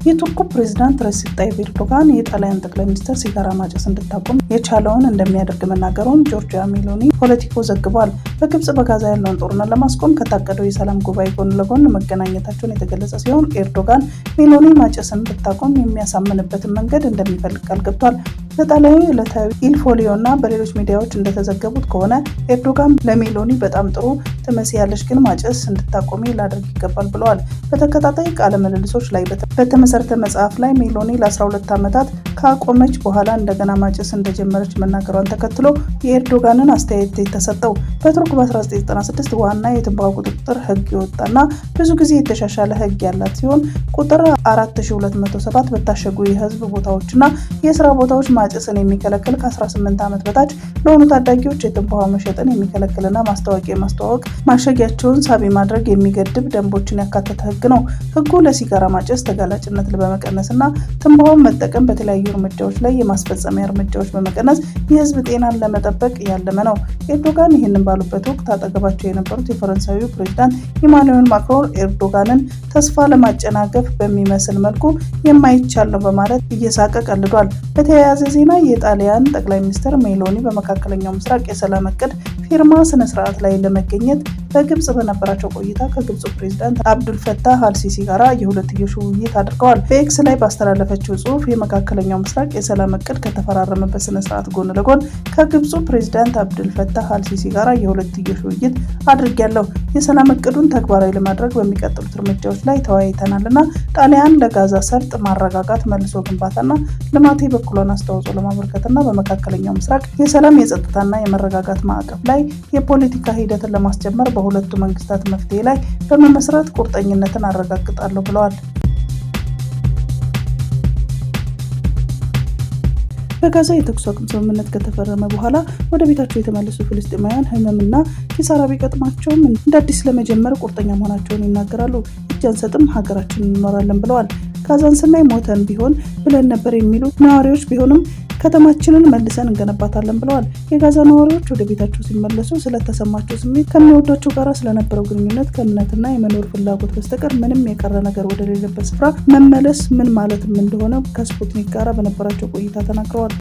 የቱርኩ ፕሬዝዳንት ረሲፕ ጣይብ ኤርዶጋን የጣሊያን ጠቅላይ ሚኒስትር ሲጋራ ማጨስ እንድታቆም የቻለውን እንደሚያደርግ መናገሩን ጆርጂያ ሜሎኒ ፖለቲኮ ዘግቧል። በግብጽ በጋዛ ያለውን ጦርነት ለማስቆም ከታቀደው የሰላም ጉባኤ ጎን ለጎን መገናኘታቸውን የተገለጸ ሲሆን ኤርዶጋን ሜሎኒ ማጨስን እንድታቆም የሚያሳምንበትን መንገድ እንደሚፈልግ ቃል ገብቷል። በጣሊያዊ ዕለታዊ ኢል ፎሊዮ እና በሌሎች ሚዲያዎች እንደተዘገቡት ከሆነ ኤርዶጋን ለሜሎኒ በጣም ጥሩ ትመስያለሽ፣ ግን ማጨስ እንድታቆሚ ላደርግ ይገባል ብለዋል። በተከታታይ ቃለ ምልልሶች ላይ በተመሰረተ መጽሐፍ ላይ ሜሎኒ ለ12 ዓመታት ካቆመች በኋላ እንደገና ማጨስ እንደጀመረች መናገሯን ተከትሎ የኤርዶጋንን አስተያየት የተሰጠው በቱርክ በ1996 ዋና የትንባሆ ቁጥጥር ህግ የወጣና ብዙ ጊዜ የተሻሻለ ህግ ያላት ሲሆን ቁጥር 4207 በታሸጉ የህዝብ ቦታዎችና የስራ ቦታዎች ማጨስን የሚከለክል ከ18 ዓመት በታች ለሆኑ ታዳጊዎች የትንባሆ መሸጥን የሚከለክልና ማስታወቂያ ማስተዋወቅ ማሸጊያቸውን ሳቢ ማድረግ የሚገድብ ደንቦችን ያካተተ ህግ ነው። ህጉ ለሲጋራ ማጨስ ተጋላጭነት በመቀነስና ትንባሆን መጠቀም በተለያዩ እርምጃዎች ላይ የማስፈጸሚያ እርምጃዎች በመቀነስ የህዝብ ጤናን ለመጠበቅ ያለመ ነው። ኤርዶጋን ይህንን ባሉበት ወቅት አጠገባቸው የነበሩት የፈረንሳዩ ፕሬዝዳንት ኢማኑኤል ማክሮን ኤርዶጋንን ተስፋ ለማጨናገፍ በሚመስል መልኩ የማይቻል ነው በማለት እየሳቀ ቀልዷል። በተያያዘ ዜና የጣሊያን ጠቅላይ ሚኒስትር ሜሎኒ በመካከለኛው ምስራቅ የሰላም እቅድ ፊርማ ስነ ስርዓት ላይ ለመገኘት በግብጽ በነበራቸው ቆይታ ከግብጽ ፕሬዝዳንት አብዱል ፈታህ አልሲሲ ጋራ የሁለትዮሽ ውይይት አድርገዋል። በኤክስ ላይ ባስተላለፈችው ጽሑፍ የመካከለኛው ምስራቅ የሰላም እቅድ ከተፈራረመበት ስነ ስርዓት ጎን ለጎን ከግብጹ ፕሬዝዳንት አብዱል ፈታህ አልሲሲ ጋራ የሁለትዮሽ ውይይት አድርጌያለሁ። የሰላም እቅዱን ተግባራዊ ለማድረግ በሚቀጥሉት እርምጃዎች ላይ ተወያይተናልና ጣሊያን ለጋዛ ሰርጥ ማረጋጋት፣ መልሶ ግንባታና ልማት የበኩሏን አስተዋጽኦ ለማበርከትና በመካከለኛው ምስራቅ የሰላም የጸጥታና የመረጋጋት ማዕቀፍ ላይ የፖለቲካ ሂደትን ለማስጀመር በሁለቱ መንግስታት መፍትሄ ላይ በመመስረት ቁርጠኝነትን አረጋግጣለሁ ብለዋል። በጋዛ የተኩስ አቁም ስምምነት ከተፈረመ በኋላ ወደ ቤታቸው የተመለሱ ፍልስጤማውያን ህመምና ኪሳራ ቢገጥማቸውም እንደ አዲስ ለመጀመር ቁርጠኛ መሆናቸውን ይናገራሉ። እጅ አንሰጥም፣ ሀገራችንን እንኖራለን ብለዋል። ጋዛን ስናይ ሞተን ቢሆን ብለን ነበር የሚሉት ነዋሪዎች ቢሆንም ከተማችንን መልሰን እንገነባታለን ብለዋል። የጋዛ ነዋሪዎች ወደ ቤታቸው ሲመለሱ ስለተሰማቸው ስሜት፣ ከሚወዷቸው ጋር ስለነበረው ግንኙነት፣ ከእምነትና የመኖር ፍላጎት በስተቀር ምንም የቀረ ነገር ወደሌለበት ስፍራ መመለስ ምን ማለትም እንደሆነ ከስፑትኒክ ጋር በነበራቸው ቆይታ ተናግረዋል።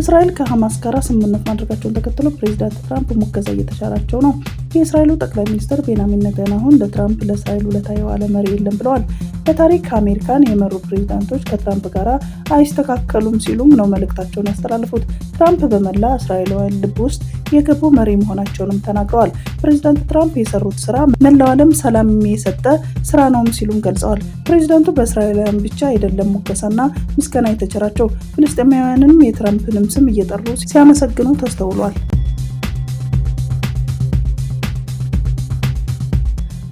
እስራኤል ከሐማስ ጋር ስምምነት ማድረጋቸውን ተከትሎ ፕሬዚዳንት ትራምፕ ሙገሳ እየተሻራቸው ነው። የእስራኤሉ ጠቅላይ ሚኒስትር ቤንያሚን ኔታንያሁ ለትራምፕ ለእስራኤል ውለታ የዋለ መሪ የለም ብለዋል። በታሪክ አሜሪካን የመሩ ፕሬዚዳንቶች ከትራምፕ ጋር አይስተካከሉም ሲሉም ነው መልእክታቸውን ያስተላለፉት። ትራምፕ በመላ እስራኤላውያን ልብ ውስጥ የገቡ መሪ መሆናቸውንም ተናግረዋል። ፕሬዚዳንት ትራምፕ የሰሩት ስራ መላው ዓለም ሰላም የሰጠ ስራ ነውም ሲሉም ገልጸዋል። ፕሬዚዳንቱ በእስራኤላውያን ብቻ አይደለም ሙገሳና ምስጋና የተቸራቸው፣ ፍልስጤማውያንም የትራምፕንም ስም እየጠሩ ሲያመሰግኑ ተስተውሏል።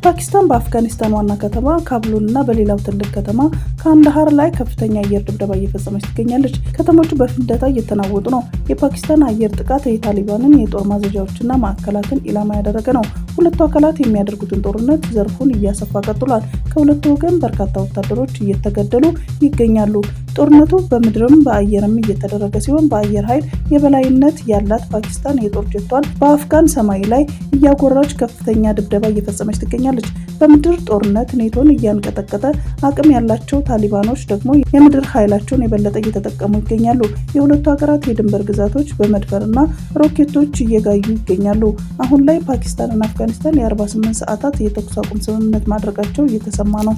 ፓኪስታን በአፍጋኒስታን ዋና ከተማ ካቡልና በሌላው ትልቅ ከተማ ካንዳሃር ላይ ከፍተኛ አየር ድብደባ እየፈጸመች ትገኛለች። ከተሞቹ በፍንዳታ እየተናወጡ ነው። የፓኪስታን አየር ጥቃት የታሊባንን የጦር ማዘዣዎችና ማዕከላትን ኢላማ ያደረገ ነው። ሁለቱ አካላት የሚያደርጉትን ጦርነት ዘርፉን እያሰፋ ቀጥሏል። ከሁለቱ ወገን በርካታ ወታደሮች እየተገደሉ ይገኛሉ። ጦርነቱ በምድርም በአየርም እየተደረገ ሲሆን በአየር ኃይል የበላይነት ያላት ፓኪስታን የጦር ጀቷን በአፍጋን ሰማይ ላይ እያጎራች ከፍተኛ ድብደባ እየፈጸመች ትገኛለች። በምድር ጦርነት ኔቶን እያንቀጠቀጠ አቅም ያላቸው ታሊባኖች ደግሞ የምድር ኃይላቸውን የበለጠ እየተጠቀሙ ይገኛሉ። የሁለቱ ሀገራት የድንበር ግዛቶች በመድፈርና ሮኬቶች እየጋዩ ይገኛሉ። አሁን ላይ ፓኪስታንና አፍጋኒስታን የ48 ሰዓታት የተኩስ አቁም ስምምነት ማድረጋቸው እየተሰማ ነው።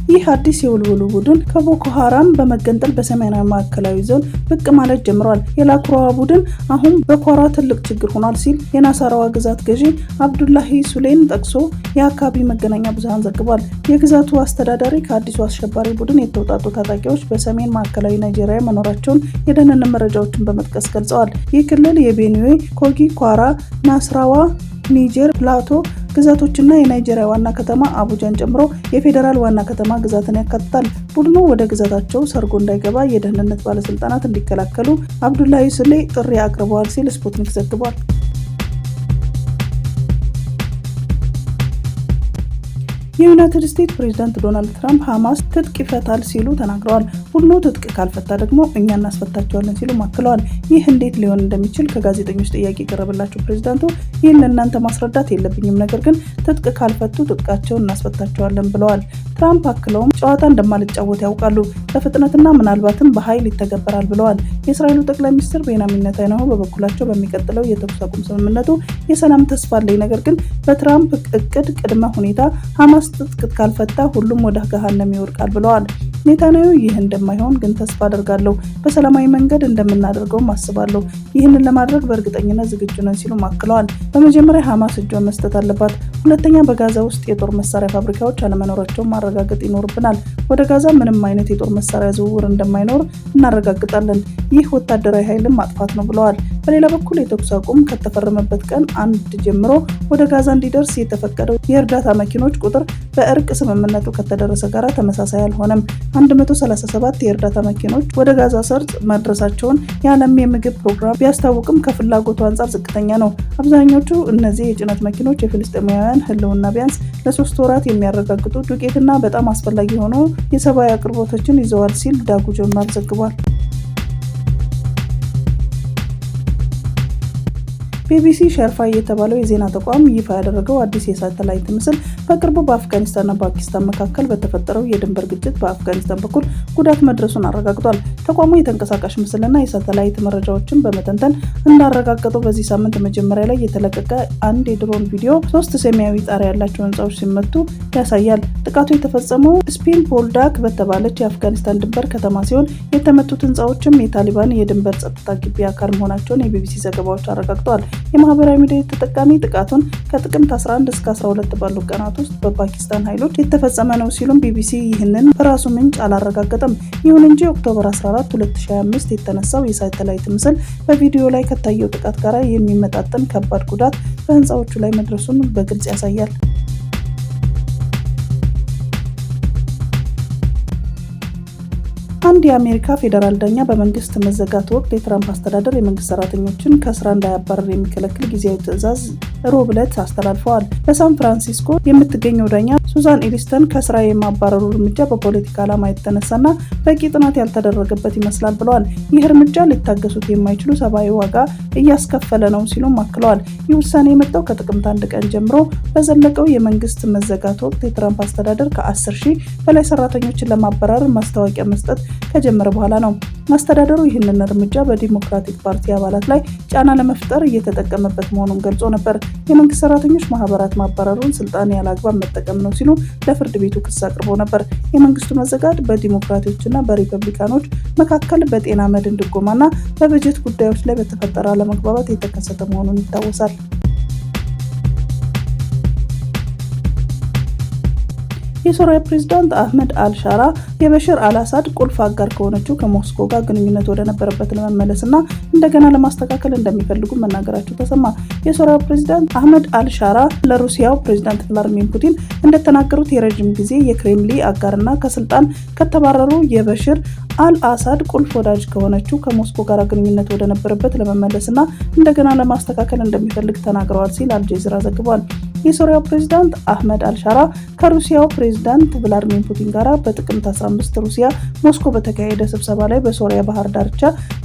ይህ አዲስ የወልወሉ ቡድን ከቦኮ ሀራም በመገንጠል በሰሜናዊ ማዕከላዊ ዞን ብቅ ማለት ጀምሯል። የላኩራዋ ቡድን አሁን በኳራ ትልቅ ችግር ሆኗል ሲል የናሳራዋ ግዛት ገዢ አብዱላሂ ሱሌን ጠቅሶ የአካባቢ መገናኛ ብዙሃን ዘግቧል። የግዛቱ አስተዳዳሪ ከአዲሱ አሸባሪ ቡድን የተውጣጡ ታጣቂዎች በሰሜን ማዕከላዊ ናይጄሪያ መኖራቸውን የደህንነት መረጃዎችን በመጥቀስ ገልጸዋል። ይህ ክልል የቤኒዌ፣ ኮጊ፣ ኳራ፣ ናስራዋ፣ ኒጀር ፕላቶ ግዛቶችና የናይጄሪያ ዋና ከተማ አቡጃን ጨምሮ የፌዴራል ዋና ከተማ ግዛትን ያካትታል። ቡድኑ ወደ ግዛታቸው ሰርጎ እንዳይገባ የደህንነት ባለስልጣናት እንዲከላከሉ አብዱላሂ ሱሌ ጥሪ አቅርበዋል ሲል ስፑትኒክ ዘግቧል። የዩናይትድ ስቴትስ ፕሬዝዳንት ዶናልድ ትራምፕ ሐማስ ትጥቅ ይፈታል ሲሉ ተናግረዋል። ቡድኑ ትጥቅ ካልፈታ ደግሞ እኛ እናስፈታቸዋለን ሲሉ አክለዋል። ይህ እንዴት ሊሆን እንደሚችል ከጋዜጠኞች ጥያቄ የቀረበላቸው ፕሬዝዳንቱ ይህን ለእናንተ ማስረዳት የለብኝም፣ ነገር ግን ትጥቅ ካልፈቱ ትጥቃቸውን እናስፈታቸዋለን ብለዋል። ትራምፕ አክለውም ጨዋታ እንደማልጫወት ያውቃሉ፣ በፍጥነትና ምናልባትም በኃይል ይተገበራል ብለዋል። የእስራኤሉ ጠቅላይ ሚኒስትር ቤንያሚን ኔታንያሁ በበኩላቸው በሚቀጥለው የተኩስ አቁም ስምምነቱ የሰላም ተስፋ አለኝ፣ ነገር ግን በትራምፕ እቅድ ቅድመ ሁኔታ ሐማስ ትጥቅ ካልፈታ ሁሉም ወደ ገሃነም ይወድቃል ብለዋል። ኔታንያሁ ይህ እንደማይሆን ግን ተስፋ አደርጋለሁ፣ በሰላማዊ መንገድ እንደምናደርገውም አስባለሁ፣ ይህንን ለማድረግ በእርግጠኝነት ዝግጁ ነን ሲሉ አክለዋል። በመጀመሪያ ሐማስ እጇን መስጠት አለባት፣ ሁለተኛ በጋዛ ውስጥ የጦር መሳሪያ ፋብሪካዎች አለመኖራቸውን ማረጋገጥ ይኖርብናል፣ ወደ ጋዛ ምንም አይነት የጦር መሳሪያ ዝውውር እንደማይኖር እናረጋግጣለን፣ ይህ ወታደራዊ ኃይልን ማጥፋት ነው ብለዋል። በሌላ በኩል የተኩስ አቁም ከተፈረመበት ቀን አንድ ጀምሮ ወደ ጋዛ እንዲደርስ የተፈቀደው የእርዳታ መኪኖች ቁጥር በእርቅ ስምምነቱ ከተደረሰ ጋር ተመሳሳይ አልሆነም። 137 የእርዳታ መኪኖች ወደ ጋዛ ሰርጥ መድረሳቸውን የዓለም የምግብ ፕሮግራም ቢያስታውቅም ከፍላጎቱ አንጻር ዝቅተኛ ነው። አብዛኞቹ እነዚህ የጭነት መኪኖች የፍልስጤማውያን ሕልውና ቢያንስ ለ3 ወራት የሚያረጋግጡ ዱቄትና በጣም አስፈላጊ የሆኑ የሰብአዊ አቅርቦቶችን ይዘዋል ሲል ዳጉ ጆርናል ዘግቧል። ቢቢሲ ሸርፋይ የተባለው የዜና ተቋም ይፋ ያደረገው አዲስ የሳተላይት ምስል በቅርቡ በአፍጋኒስታንና ፓኪስታን መካከል በተፈጠረው የድንበር ግጭት በአፍጋኒስታን በኩል ጉዳት መድረሱን አረጋግጧል። ተቋሙ የተንቀሳቃሽ ምስልና የሳተላይት መረጃዎችን በመተንተን እንዳረጋገጠው በዚህ ሳምንት መጀመሪያ ላይ የተለቀቀ አንድ የድሮን ቪዲዮ 3 ሰማያዊ ጣሪያ ያላቸው ህንፃዎች ሲመቱ ያሳያል። ጥቃቱ የተፈጸመው ስፒን ቦልዳክ በተባለች የአፍጋኒስታን ድንበር ከተማ ሲሆን የተመቱት ህንፃዎችም የታሊባን የድንበር ጸጥታ ግቢ አካል መሆናቸውን የቢቢሲ ዘገባዎች አረጋግጠዋል። የማህበራዊ ሚዲያ ተጠቃሚ ጥቃቱን ከጥቅምት 11 እስከ 12 ባሉ ቀናት ውስጥ በፓኪስታን ኃይሎች የተፈጸመ ነው ሲሉም ቢቢሲ ይህንን በራሱ ምንጭ አላረጋገጠም። ይሁን እንጂ ኦክቶበር 14 2025 የተነሳው የሳተላይት ምስል በቪዲዮ ላይ ከታየው ጥቃት ጋር የሚመጣጠን ከባድ ጉዳት በህንፃዎቹ ላይ መድረሱን በግልጽ ያሳያል። አንድ የአሜሪካ ፌዴራል ዳኛ በመንግስት መዘጋት ወቅት የትራምፕ አስተዳደር የመንግስት ሰራተኞችን ከስራ እንዳያባረር የሚከለክል ጊዜያዊ ትዕዛዝ ሮብ ዕለት አስተላልፈዋል። በሳን ፍራንሲስኮ የምትገኘው ዳኛ ሱዛን ኤሊስተን ከስራ የማባረሩ እርምጃ በፖለቲካ ዓላማ የተነሳና በቂ ጥናት ያልተደረገበት ይመስላል ብለዋል። ይህ እርምጃ ሊታገሱት የማይችሉ ሰብአዊ ዋጋ እያስከፈለ ነው ሲሉም አክለዋል። ይህ ውሳኔ የመጣው ከጥቅምት 1 ቀን ጀምሮ በዘለቀው የመንግስት መዘጋት ወቅት የትራምፕ አስተዳደር ከ10,000 በላይ ሰራተኞችን ለማባረር ማስታወቂያ መስጠት ከጀመረ በኋላ ነው። አስተዳደሩ ይህንን እርምጃ በዲሞክራቲክ ፓርቲ አባላት ላይ ጫና ለመፍጠር እየተጠቀመበት መሆኑን ገልጾ ነበር። የመንግስት ሰራተኞች ማህበራት ማባረሩን ስልጣን ያለአግባብ መጠቀም ነው ሲሉ ለፍርድ ቤቱ ክስ አቅርበው ነበር። የመንግስቱ መዘጋት በዲሞክራቶችና በሪፐብሊካኖች መካከል በጤና መድን ድጎማና በበጀት ጉዳዮች ላይ በተፈጠረ አለመግባባት የተከሰተ መሆኑን ይታወሳል። የሶሪያ ፕሬዝዳንት አህመድ አልሻራ የበሽር አልአሳድ ቁልፍ አጋር ከሆነችው ከሞስኮ ጋር ግንኙነት ወደ ነበረበት ለመመለስና እንደገና ለማስተካከል እንደሚፈልጉ መናገራቸው ተሰማ። የሶሪያ ፕሬዝዳንት አህመድ አልሻራ ለሩሲያው ፕሬዝዳንት ቭላድሚር ፑቲን እንደተናገሩት የረጅም ጊዜ የክሬምሊን አጋርና ከስልጣን ከተባረሩ የበሽር አልአሳድ ቁልፍ ወዳጅ ከሆነችው ከሞስኮ ጋር ግንኙነት ወደ ነበረበት ለመመለስና እንደገና ለማስተካከል እንደሚፈልግ ተናግረዋል ሲል አልጀዚራ ዘግቧል። የሶሪያው ፕሬዝዳንት አህመድ አልሻራ ከሩሲያው ፕሬዝዳንት ቭላድሚር ፑቲን ጋር በጥቅምት 15 ሩሲያ ሞስኮ በተካሄደ ስብሰባ ላይ በሶሪያ ባህር ዳርቻ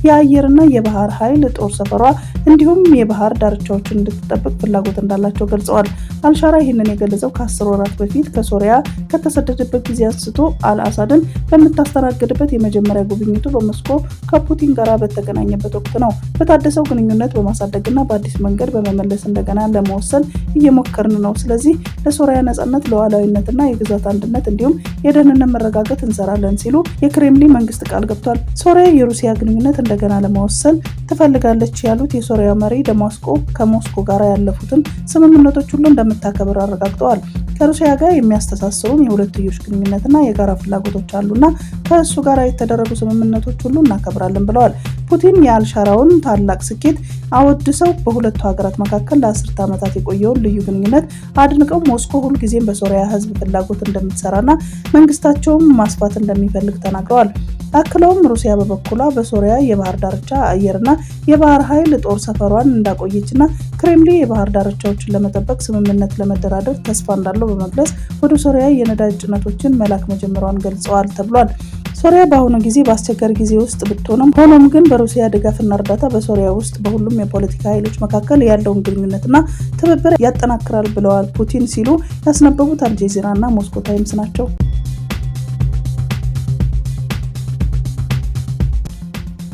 የአየርና የባህር ኃይል ጦር ሰፈሯ እንዲሁም የባህር ዳርቻዎችን እንድትጠብቅ ፍላጎት እንዳላቸው ገልጸዋል። አልሻራ ይህንን የገለጸው ከ10 ወራት በፊት ከሶሪያ ከተሰደደበት ጊዜ አንስቶ አልአሳድን በምታስተናግድበት የመጀመሪያ ጉብኝቱ በሞስኮ ከፑቲን ጋር በተገናኘበት ወቅት ነው። በታደሰው ግንኙነት በማሳደግና በአዲስ መንገድ በመመለስ እንደገና ለመወሰን እየሞከርን ነው። ስለዚህ ለሶሪያ ነጻነት፣ ሉዓላዊነትና የግዛት አንድነት እንዲሁም የደህንነት መረጋጋት እንሰራለን ሲሉ የክሬምሊን መንግስት ቃል ገብቷል። ሶሪያ የሩሲያ ግንኙነት እንደገና ለመወሰን ትፈልጋለች ያሉት የሶሪያ መሪ ደማስቆ ከሞስኮ ጋር ያለፉትን ስምምነቶች ሁሉ እንደምታከብር አረጋግጠዋል። ከሩሲያ ጋር የሚያስተሳስሩን የሁለትዮሽ ግንኙነትና የጋራ ፍላጎቶች አሉና ከእሱ ጋር የተደረጉ ስምምነቶች ሁሉ እናከብራለን ብለዋል። ፑቲን የአልሻራውን ታላቅ ስኬት አወድሰው በሁለቱ ሀገራት መካከል ለ10 ዓመታት የቆየውን ልዩ ግንኙነት አድንቀው ሞስኮ ሁልጊዜም በሶሪያ ሕዝብ ፍላጎት እንደምትሰራና መንግስታቸውን ማስፋት እንደሚፈልግ ተናግረዋል። አክለውም ሩሲያ በበኩሏ በሶሪያ የባህር ዳርቻ አየርና የባህር ኃይል ጦር ሰፈሯን እንዳቆየችና ክሬምሊን የባህር ዳርቻዎችን ለመጠበቅ ስምምነት ለመደራደር ተስፋ እንዳለው በመግለጽ ወደ ሶሪያ የነዳጅ ጭነቶችን መላክ መጀመሯን ገልጸዋል ተብሏል። ሶሪያ በአሁኑ ጊዜ በአስቸጋሪ ጊዜ ውስጥ ብትሆንም ሆኖም ግን በሩሲያ ድጋፍና እርዳታ በሶሪያ ውስጥ በሁሉም የፖለቲካ ኃይሎች መካከል ያለውን ግንኙነትና ትብብር ያጠናክራል ብለዋል ፑቲን ሲሉ ያስነበቡት አልጀዚራ እና ሞስኮ ታይምስ ናቸው።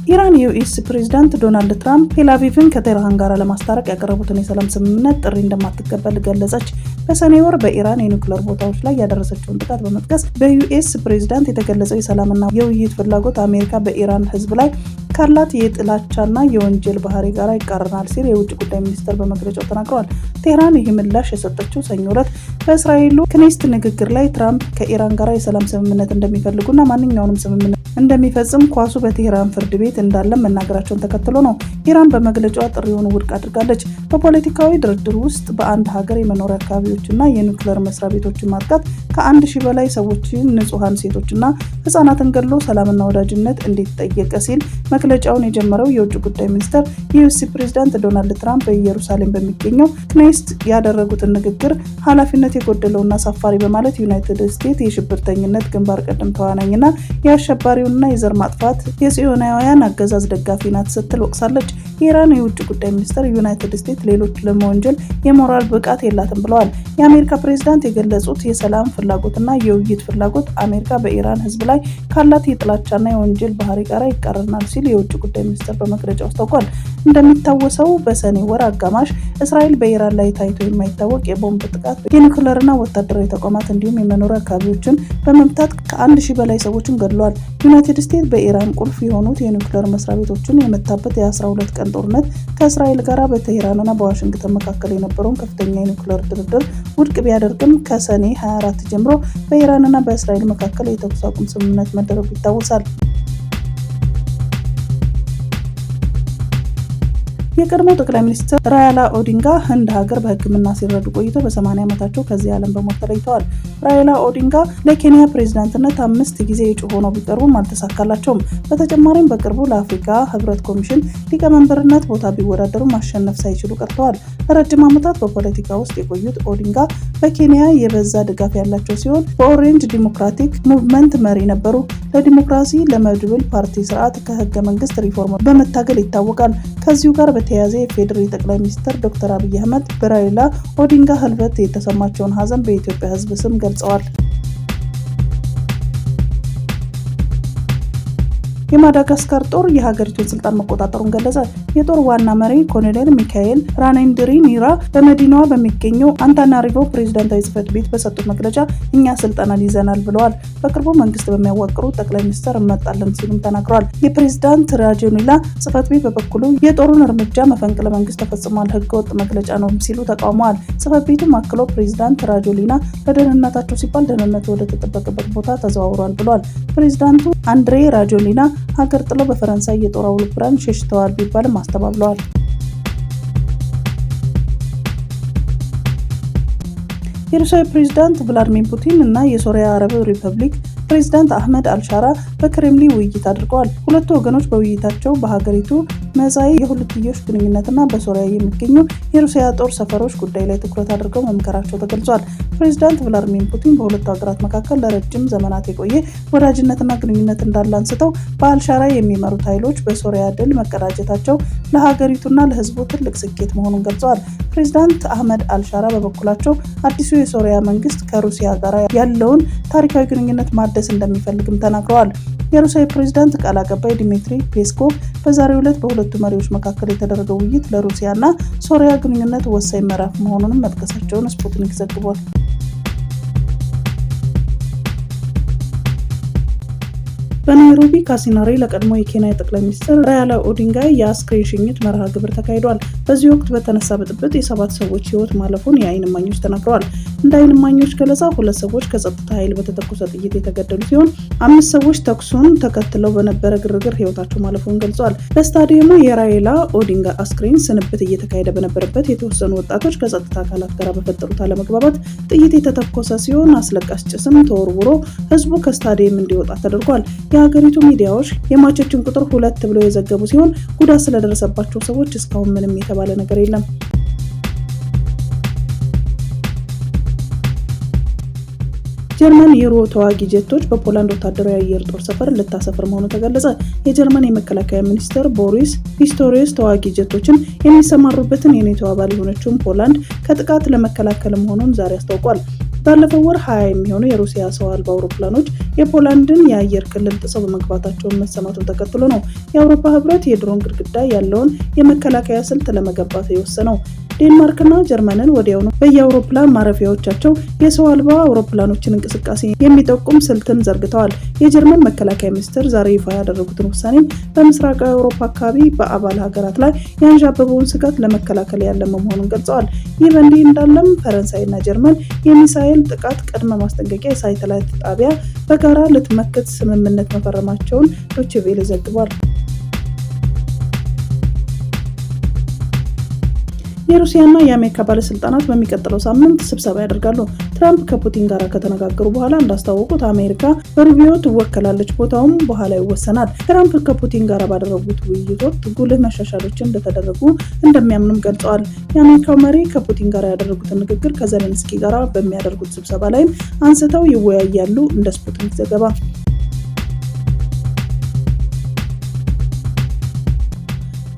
ኢራን የዩኤስ ፕሬዝዳንት ዶናልድ ትራምፕ ቴል አቪቭን ከቴህራን ጋር ለማስታረቅ ያቀረቡትን የሰላም ስምምነት ጥሪ እንደማትቀበል ገለጸች። በሰኔ ወር በኢራን የኒውክሌር ቦታዎች ላይ ያደረሰችውን ጥቃት በመጥቀስ በዩኤስ ፕሬዝዳንት የተገለጸው የሰላምና የውይይት ፍላጎት አሜሪካ በኢራን ሕዝብ ላይ ካላት የጥላቻና የወንጀል ባህሪ ጋር ይቃረናል ሲል የውጭ ጉዳይ ሚኒስቴር በመግለጫው ተናግረዋል። ቴህራን ይህ ምላሽ የሰጠችው ሰኞ ዕለት በእስራኤሉ ክኔስት ንግግር ላይ ትራምፕ ከኢራን ጋር የሰላም ስምምነት እንደሚፈልጉና ማንኛውንም ስምምነት እንደሚፈጽም ኳሱ በቴህራን ፍርድ ቤት እንዳለ መናገራቸውን ተከትሎ ነው። ኢራን በመግለጫዋ ጥሪውን ውድቅ አድርጋለች። በፖለቲካዊ ድርድር ውስጥ በአንድ ሀገር የመኖሪያ አካባቢዎችና የኒውክሌር መስሪያ ቤቶችን ማጥቃት ከ1000 በላይ ሰዎችን፣ ንጹሃን ሴቶችና ህጻናትን ገድሎ ሰላምና ወዳጅነት እንዴት ጠየቀ ሲል መግለጫውን የጀመረው የውጭ ጉዳይ ሚኒስትር የዩኤስ ፕሬዝዳንት ዶናልድ ትራምፕ በኢየሩሳሌም በሚገኘው ክኔስት ያደረጉትን ንግግር ኃላፊነት የጎደለውና አሳፋሪ በማለት ዩናይትድ ስቴትስ የሽብርተኝነት ግንባር ቀደም ተዋናኝና የአሸባሪውንና የዘር ማጥፋት የጽዮናውያን አገዛዝ ደጋፊ ናት ስትል ወቅሳለች። የኢራን የውጭ ጉዳይ ሚኒስትር ዩናይትድ ስቴትስ ሌሎች ለመወንጀል የሞራል ብቃት የላትም ብለዋል። የአሜሪካ ፕሬዝዳንት የገለጹት የሰላም ፍላጎትና የውይይት ፍላጎት አሜሪካ በኢራን ሕዝብ ላይ ካላት የጥላቻና የወንጀል ባህሪ ጋር ይቃረናል ሲል የውጭ ጉዳይ ሚኒስትር በመግለጫው አስታውቋል። እንደሚታወሰው በሰኔ ወር አጋማሽ እስራኤል በኢራን ላይ ታይቶ የማይታወቅ የቦምብ ጥቃት የኒውክሌርና ወታደራዊ ተቋማት እንዲሁም የመኖሪያ አካባቢዎችን በመምታት ከ1000 በላይ ሰዎችን ገድሏል። ዩናይትድ ስቴትስ በኢራን ቁልፍ የሆኑት የኒውክሌር መስሪያ ቤቶችን የመታበት የ12 ቀን ጦርነት ከእስራኤል ጋር በቴህራንና በዋሽንግተን መካከል የነበረውን ከፍተኛ የኒውክሌር ድርድር ውድቅ ቢያደርግም ከሰኔ 24 ጀምሮ በኢራንና በእስራኤል መካከል የተኩስ አቁም ስምምነት መደረጉ ይታወሳል። የቀድሞው ጠቅላይ ሚኒስትር ራያላ ኦዲንጋ ህንድ ሀገር በሕክምና ሲረዱ ቆይተው በ80 ዓመታቸው ከዚህ ዓለም በሞት ተለይተዋል። ራያላ ኦዲንጋ ለኬንያ ፕሬዝዳንትነት 5 ጊዜ እጩ ሆነው ቢቀርቡም አልተሳካላቸውም። በተጨማሪም በቅርቡ ለአፍሪካ ህብረት ኮሚሽን ሊቀመንበርነት ቦታ ቢወዳደሩ ማሸነፍ ሳይችሉ ቀርተዋል። ለረጅም ዓመታት በፖለቲካ ውስጥ የቆዩት ኦዲንጋ በኬንያ የበዛ ድጋፍ ያላቸው ሲሆን በኦሬንጅ ዲሞክራቲክ ሙቭመንት መሪ ነበሩ። ለዲሞክራሲ ለመድብል ፓርቲ ስርዓት ከህገ መንግስት ሪፎርም በመታገል ይታወቃል። ከዚሁ ጋር በተያያዘ የፌዴሪ ጠቅላይ ሚኒስትር ዶክተር አብይ አህመድ በራይላ ኦዲንጋ ህልፈት የተሰማቸውን ሀዘን በኢትዮጵያ ህዝብ ስም ገልጸዋል። የማዳጋስካር ጦር የሀገሪቱን ስልጣን መቆጣጠሩን ገለጸ። የጦር ዋና መሪ ኮሎኔል ሚካኤል ራኔንድሪኒራ በመዲናዋ በሚገኘው አንታናሪቮ ፕሬዝዳንታዊ ጽህፈት ቤት በሰጡት መግለጫ እኛ ስልጣን ይዘናል ብለዋል። በቅርቡ መንግስት በሚያዋቅሩ ጠቅላይ ሚኒስትር እንመጣለን ሲሉም ተናግረዋል። የፕሬዝዳንት ራጆሊና ጽህፈት ቤት በበኩሉ የጦሩን እርምጃ መፈንቅለ መንግስት ተፈጽሟል፣ ህገወጥ መግለጫ ነው ሲሉ ተቃውመዋል። ጽህፈት ቤቱም አክሎ ፕሬዝዳንት ራጆሊና ለደህንነታቸው ሲባል ደህንነቱ ወደ ተጠበቀበት ቦታ ተዘዋውሯል ብለዋል። ፕሬዝዳንቱ አንድሬ ራጆሊና ሀገር ጥለው በፈረንሳይ የጦር አውሮፕላን ሸሽተዋል ቢባልም አስተባብለዋል። የሩሲያ ፕሬዝዳንት ቭላድሚር ፑቲን እና የሶሪያ አረብ ሪፐብሊክ ፕሬዝዳንት አህመድ አልሻራ በክሬምሊን ውይይት አድርገዋል። ሁለቱ ወገኖች በውይይታቸው በሀገሪቱ መጻኢ የሁለትዮሽ ግንኙነትና በሶሪያ የሚገኙ የሩሲያ ጦር ሰፈሮች ጉዳይ ላይ ትኩረት አድርገው መምከራቸው ተገልጿል። ፕሬዝዳንት ቭላድሚር ፑቲን በሁለቱ ሀገራት መካከል ለረጅም ዘመናት የቆየ ወዳጅነትና ግንኙነት እንዳለ አንስተው በአልሻራ የሚመሩት ኃይሎች በሶሪያ ድል መቀዳጀታቸው ለሀገሪቱና ለሕዝቡ ትልቅ ስኬት መሆኑን ገልጸዋል። ፕሬዝዳንት አህመድ አልሻራ በበኩላቸው አዲሱ የሶሪያ መንግስት ከሩሲያ ጋር ያለውን ታሪካዊ ግንኙነት ማደስ እንደሚፈልግም ተናግረዋል። የሩሲያ ፕሬዝዳንት ቃል አቀባይ ዲሚትሪ ፔስኮቭ በዛሬው ዕለት በሁለቱ መሪዎች መካከል የተደረገው ውይይት ለሩሲያና ሶሪያ ግንኙነት ወሳኝ ምዕራፍ መሆኑንም መጥቀሳቸውን ስፑትኒክ ዘግቧል። በናይሮቢ ካሲናሪ ለቀድሞ የኬንያ ጠቅላይ ሚኒስትር ራያላ ኦዲንጋ የአስክሬን ሽኝት መርሃ ግብር ተካሂዷል። በዚህ ወቅት በተነሳ ብጥብጥ የ7 ሰዎች ህይወት ማለፉን የአይን እማኞች ተናግረዋል። እንደ አይን እማኞች ገለጻ 2 ሰዎች ከጸጥታ ኃይል በተተኮሰ ጥይት የተገደሉ ሲሆን 5 ሰዎች ተኩሱን ተከትለው በነበረ ግርግር ህይወታቸው ማለፉን ገልጸዋል። በስታዲየሙ የራይላ ኦዲንጋ አስክሬን ስንብት እየተካሄደ በነበረበት የተወሰኑ ወጣቶች ከጸጥታ አካላት ጋር በፈጠሩት አለመግባባት ጥይት የተተኮሰ ሲሆን አስለቃሽ ጭስም ተወርውሮ ህዝቡ ከስታዲየም እንዲወጣ ተደርጓል። የሀገሪቱ ሚዲያዎች የሟቾችን ቁጥር 2 ብለው የዘገቡ ሲሆን ጉዳት ስለደረሰባቸው ሰዎች እስካሁን ምንም የተባለ ነገር የለም። ጀርመን የሮ ተዋጊ ጀቶች በፖላንድ ወታደራዊ አየር ጦር ሰፈር ልታሰፍር መሆኑ ተገለጸ። የጀርመን የመከላከያ ሚኒስትር ቦሪስ ፒስቶሪየስ ተዋጊ ጀቶችን የሚሰማሩበትን የኔቶ አባል የሆነችውን ፖላንድ ከጥቃት ለመከላከል መሆኑን ዛሬ አስታውቋል። ባለፈው ወር 20 የሚሆኑ የሩሲያ ሰው አልባ አውሮፕላኖች የፖላንድን የአየር ክልል ጥሰው በመግባታቸውን መሰማቱን ተከትሎ ነው የአውሮፓ ህብረት የድሮን ግድግዳ ያለውን የመከላከያ ስልት ለመገንባት የወሰነው። ዴንማርክና ጀርመንን ወዲያውኑ በየአውሮፕላን ማረፊያዎቻቸው የሰው አልባ አውሮፕላኖችን እንቅስቃሴ የሚጠቁም ስልትን ዘርግተዋል። የጀርመን መከላከያ ሚኒስትር ዛሬ ይፋ ያደረጉትን ውሳኔም በምስራቃዊ አውሮፓ አካባቢ በአባል ሀገራት ላይ ያንዣበበውን ስጋት ለመከላከል ያለመ መሆኑን ገልጸዋል። ይህ በእንዲህ እንዳለም ፈረንሳይና ጀርመን የሚሳኤል ጥቃት ቅድመ ማስጠንቀቂያ የሳተላይት ጣቢያ በጋራ ልትመክት ስምምነት መፈረማቸውን ዶይቼ ቬለ ዘግቧል። የሩሲያና የአሜሪካ ባለስልጣናት በሚቀጥለው ሳምንት ስብሰባ ያደርጋሉ። ትራምፕ ከፑቲን ጋር ከተነጋገሩ በኋላ እንዳስታወቁት አሜሪካ በሩቢዮ ትወከላለች፣ ቦታውም በኋላ ይወሰናል። ትራምፕ ከፑቲን ጋር ባደረጉት ውይይት ወቅት ጉልህ መሻሻሎችን እንደተደረጉ እንደሚያምኑም ገልጸዋል። የአሜሪካው መሪ ከፑቲን ጋር ያደረጉትን ንግግር ከዘለንስኪ ጋር በሚያደርጉት ስብሰባ ላይም አንስተው ይወያያሉ። እንደ ስፑትኒክ ዘገባ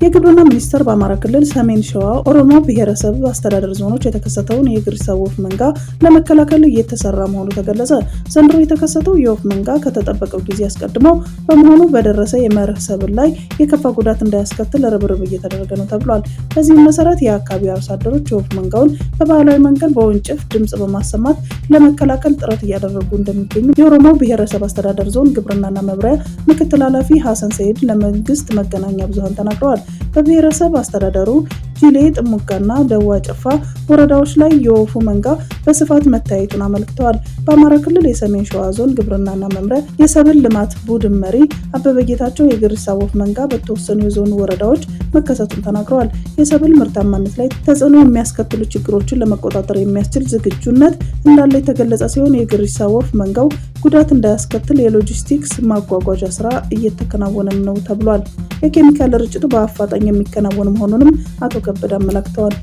የግብርና ሚኒስቴር በአማራ ክልል ሰሜን ሸዋ ኦሮሞ ብሔረሰብ አስተዳደር ዞኖች የተከሰተውን የግሪሳ ወፍ መንጋ ለመከላከል እየተሰራ መሆኑ ተገለጸ። ዘንድሮ የተከሰተው የወፍ መንጋ ከተጠበቀው ጊዜ አስቀድሞ በመሆኑ በደረሰ የመኸር ሰብል ላይ የከፋ ጉዳት እንዳያስከትል ርብርብ እየተደረገ ነው ተብሏል። በዚህም መሰረት የአካባቢው አርሶ አደሮች የወፍ መንጋውን በባህላዊ መንገድ በወንጭፍ ድምጽ በማሰማት ለመከላከል ጥረት እያደረጉ እንደሚገኙ የኦሮሞ ብሔረሰብ አስተዳደር ዞን ግብርናና መምሪያ ምክትል ኃላፊ ሀሰን ሰይድ ለመንግስት መገናኛ ብዙሃን ተናግረዋል። በብሔረሰብ አስተዳደሩ ጂሌ፣ ጥሙጋና ደዋ ጨፋ ወረዳዎች ላይ የወፉ መንጋ በስፋት መታየቱን አመልክተዋል። በአማራ ክልል የሰሜን ሸዋ ዞን ግብርናና መምሪያ የሰብል ልማት ቡድን መሪ አበበ ጌታቸው የግሪሳ ወፍ መንጋ በተወሰኑ የዞኑ ወረዳዎች መከሰቱን ተናግረዋል። የሰብል ምርታማነት ላይ ተጽዕኖ የሚያስከትሉ ችግሮችን ለመቆጣጠር የሚያስችል ዝግጁነት እንዳለ የተገለጸ ሲሆን የግሪሳ ወፍ መንጋው ጉዳት እንዳያስከትል የሎጂስቲክስ ማጓጓዣ ስራ እየተከናወነ ነው ተብሏል። የኬሚካል ርጭቱ በአፋጣኝ የሚከናወን መሆኑንም አቶ ከበደ አመላክተዋል።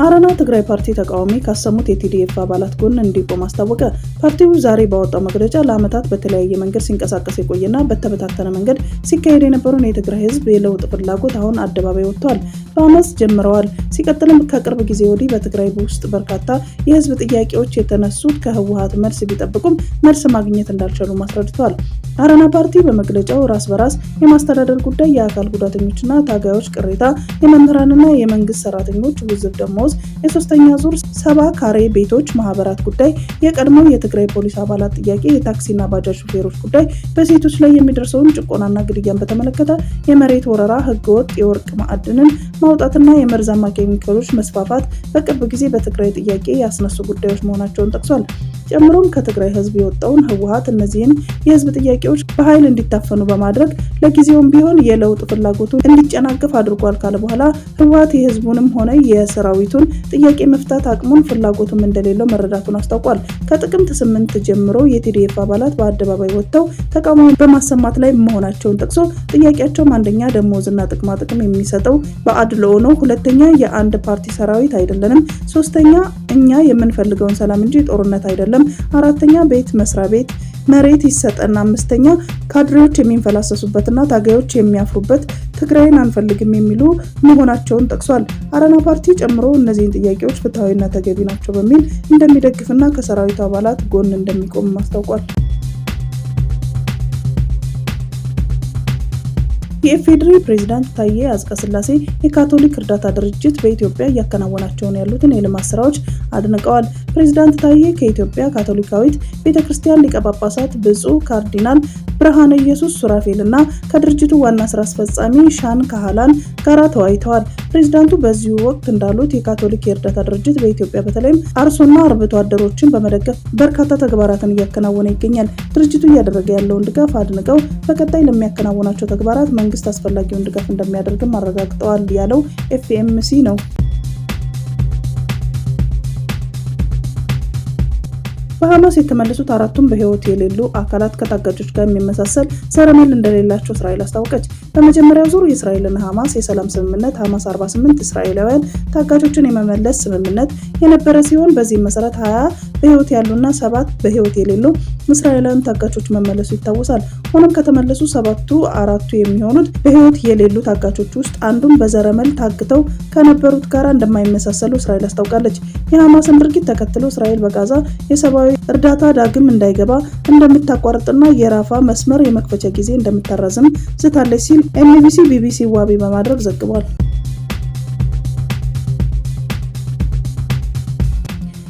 አረና ትግራይ ፓርቲ ተቃዋሚ ካሰሙት የቲዲኤፍ አባላት ጎን እንዲቆም አስታወቀ። ፓርቲው ዛሬ ባወጣው መግለጫ ለዓመታት በተለያየ መንገድ ሲንቀሳቀስ የቆየና በተበታተነ መንገድ ሲካሄድ የነበረውን የትግራይ ሕዝብ የለውጥ ፍላጎት አሁን አደባባይ ወጥቷል፣ በአመፅ ጀምረዋል። ሲቀጥልም ከቅርብ ጊዜ ወዲህ በትግራይ ውስጥ በርካታ የህዝብ ጥያቄዎች የተነሱት ከህወሓት መልስ ቢጠብቁም መልስ ማግኘት እንዳልቻሉ አስረድተዋል። አረና ፓርቲ በመግለጫው ራስ በራስ የማስተዳደር ጉዳይ፣ የአካል ጉዳተኞችና ታጋዮች ቅሬታ፣ የመምህራንና የመንግስት ሰራተኞች ውዝፍ ደመወዝ፣ የሶስተኛ ዙር 70 ካሬ ቤቶች ማህበራት ጉዳይ፣ የቀድሞው የትግራይ ፖሊስ አባላት ጥያቄ፣ የታክሲና ባጃጅ ሹፌሮች ጉዳይ፣ በሴቶች ላይ የሚደርሰውን ጭቆናና ግድያን በተመለከተ፣ የመሬት ወረራ፣ ህገወጥ የወርቅ ማዕድንን ማውጣትና የመርዛማ ኬሚካሎች መስፋፋት በቅርብ ጊዜ በትግራይ ጥያቄ ያስነሱ ጉዳዮች መሆናቸውን ጠቅሷል። ጨምሮም ከትግራይ ህዝብ የወጣውን ህወሓት እነዚህን የህዝብ ጥያቄዎች በኃይል እንዲታፈኑ በማድረግ ለጊዜውም ቢሆን የለውጥ ፍላጎቱ እንዲጨናገፍ አድርጓል ካለ በኋላ ህወሓት የህዝቡንም ሆነ የሰራዊቱን ጥያቄ መፍታት አቅሙን ፍላጎቱም እንደሌለው መረዳቱን አስታውቋል። ከጥቅምት 8 ጀምሮ የቲዲኤፍ አባላት በአደባባይ ወጥተው ተቃውሞ በማሰማት ላይ መሆናቸውን ጠቅሶ ጥያቄያቸውም አንደኛ ደሞዝና ጥቅማ ጥቅም የሚሰጠው በአድልኦ ነው፣ ሁለተኛ የአንድ ፓርቲ ሰራዊት አይደለንም፣ ሶስተኛ እኛ የምንፈልገውን ሰላም እንጂ ጦርነት አይደለም፣ አራተኛ ቤት መስሪያ ቤት መሬት ይሰጠን፣ አምስተኛ ካድሬዎች የሚንፈላሰሱበትና ታጋዮች የሚያፍሩበት ትግራይን አንፈልግም የሚሉ መሆናቸውን ጠቅሷል። አረና ፓርቲ ጨምሮ እነዚህን ጥያቄዎች ፍትሐዊና ተገቢ ናቸው በሚል እንደሚደግፍና ከሰራዊቱ አባላት ጎን እንደሚቆም አስታውቋል። የኢፌዴሪ ፕሬዝዳንት ታዬ አጽቀሥላሴ የካቶሊክ እርዳታ ድርጅት በኢትዮጵያ እያከናወናቸው ያሉትን የልማት ስራዎች አድንቀዋል። ፕሬዝዳንት ታዬ ከኢትዮጵያ ካቶሊካዊት ቤተክርስቲያን ሊቀ ጳጳሳት ብፁዕ ካርዲናል ብርሃነ ኢየሱስ ሱራፌል እና ከድርጅቱ ዋና ስራ አስፈጻሚ ሻን ካህላን ጋር ተወያይተዋል። ፕሬዝዳንቱ በዚሁ ወቅት እንዳሉት የካቶሊክ የእርዳታ ድርጅት በኢትዮጵያ በተለይም አርሶና አርብቶ አደሮችን በመደገፍ በርካታ ተግባራትን እያከናወነ ይገኛል። ድርጅቱ እያደረገ ያለውን ድጋፍ አድንቀው በቀጣይ ለሚያከናውናቸው ተግባራት መንግስት አስፈላጊውን ድጋፍ እንደሚያደርግም አረጋግጠዋል ያለው ኤፍኤምሲ ነው። በሐማስ የተመለሱት አራቱም በህይወት የሌሉ አካላት ከታጋቾች ጋር የሚመሳሰል ዘረመል እንደሌላቸው እስራኤል አስታወቀች። በመጀመሪያው ዙር የእስራኤልና ሐማስ የሰላም ስምምነት ሐማስ 48 እስራኤላውያን ታጋቾችን የመመለስ ስምምነት የነበረ ሲሆን በዚህ መሰረት 20 በህይወት ያሉና 7 በህይወት የሌሉ እስራኤላውያን ታጋቾች መመለሱ ይታወሳል። ሆኖም ከተመለሱ 7ቱ አራቱ የሚሆኑት በህይወት የሌሉ ታጋቾች ውስጥ አንዱም በዘረመል ታግተው ከነበሩት ጋር እንደማይመሳሰሉ እስራኤል አስታውቃለች። የሐማስን ድርጊት ተከትሎ እስራኤል በጋዛ የሰብአዊ እርዳታ ዳግም እንዳይገባ እንደምታቋርጥና የራፋ መስመር የመክፈቻ ጊዜ እንደምታራዝም ዝታለች ሲል ኤንቢሲ ቢቢሲ ዋቢ በማድረግ ዘግቧል።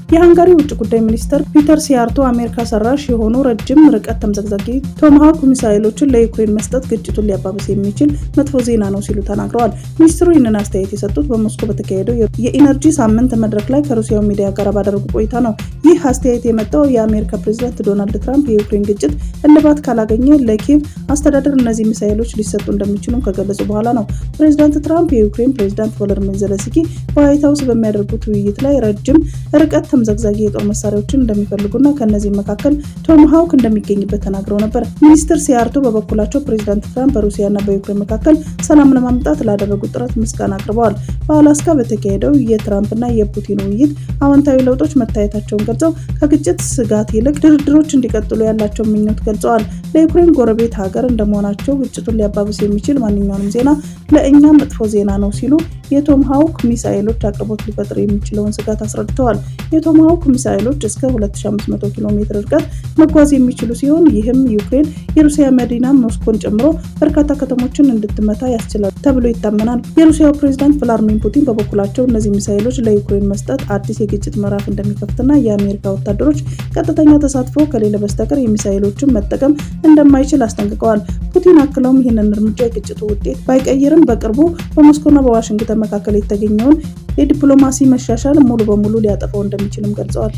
የሃንጋሪ ውጭ ጉዳይ ሚኒስትር ፒተር ሲያርቶ አሜሪካ ሰራሽ የሆኑ ረጅም ርቀት ተምዘግዛጊ ቶማሃውክ ሚሳኤሎችን ለዩክሬን መስጠት ግጭቱን ሊያባብስ የሚችል መጥፎ ዜና ነው ሲሉ ተናግረዋል። ሚኒስትሩ ይህንን አስተያየት የሰጡት በሞስኮ በተካሄደው የኢነርጂ ሳምንት መድረክ ላይ ከሩሲያው ሚዲያ ጋር ባደረጉ ቆይታ ነው። ይህ አስተያየት የመጣው የአሜሪካ ፕሬዝዳንት ዶናልድ ትራምፕ የዩክሬን ግጭት እልባት ካላገኘ ለኪየቭ አስተዳደር እነዚህ ሚሳኤሎች ሊሰጡ እንደሚችሉም ከገለጹ በኋላ ነው። ፕሬዝዳንት ትራምፕ የዩክሬን ፕሬዝዳንት ቮሎዲሚር ዜሌንስኪ በዋይት ሀውስ በሚያደርጉት ውይይት ላይ ረጅም ርቀት ተምዘግዛጊ የጦር መሳሪያዎችን እንደሚፈልጉና ከነዚህ መካከል ቶማሃውክ እንደሚገኝበት ተናግረው ነበር። ሚኒስትር ሲያርቶ በበኩላቸው ፕሬዝዳንት ትራምፕ በሩሲያና በዩክሬን መካከል ሰላም ለማምጣት ላደረጉት ጥረት ምስጋና አቅርበዋል። በአላስካ በተካሄደው የትራምፕና የፑቲን ውይይት አዎንታዊ ለውጦች መታየታቸውን ገልጸው ከግጭት ስጋት ይልቅ ድርድሮች እንዲቀጥሉ ያላቸውን ምኞት ገልጸዋል። ለዩክሬን ጎረቤት ሀገር እንደመሆናቸው ግጭቱን ሊያባብስ የሚችል ማንኛውንም ዜና ለእኛ መጥፎ ዜና ነው ሲሉ የቶማሃውክ ሚሳኤሎች አቅርቦት ሊፈጥር የሚችለውን ስጋት አስረድተዋል። የቶማሃውክ ሚሳኤሎች እስከ 2500 ኪሎ ሜትር ርቀት መጓዝ የሚችሉ ሲሆን ይህም ዩክሬን የሩሲያ መዲና ሞስኮን ጨምሮ በርካታ ከተሞችን እንድትመታ ያስችላል ተብሎ ይታመናል። የሩሲያው ፕሬዝዳንት ቭላድሚር ፑቲን በበኩላቸው እነዚህ ሚሳኤሎች ለዩክሬን መስጠት አዲስ የግጭት ምዕራፍ እንደሚከፍትና የአሜሪካ ወታደሮች ቀጥተኛ ተሳትፎ ከሌለ በስተቀር የሚሳኤሎችን መጠቀም እንደማይችል አስጠንቅቀዋል። ፑቲን አክለውም ይህንን እርምጃ የግጭቱ ውጤት ባይቀይርም በቅርቡ በሞስኮና በዋሽንግተን መካከል የተገኘውን የዲፕሎማሲ መሻሻል ሙሉ በሙሉ ሊያጠፋው እንደሚችልም ገልጸዋል።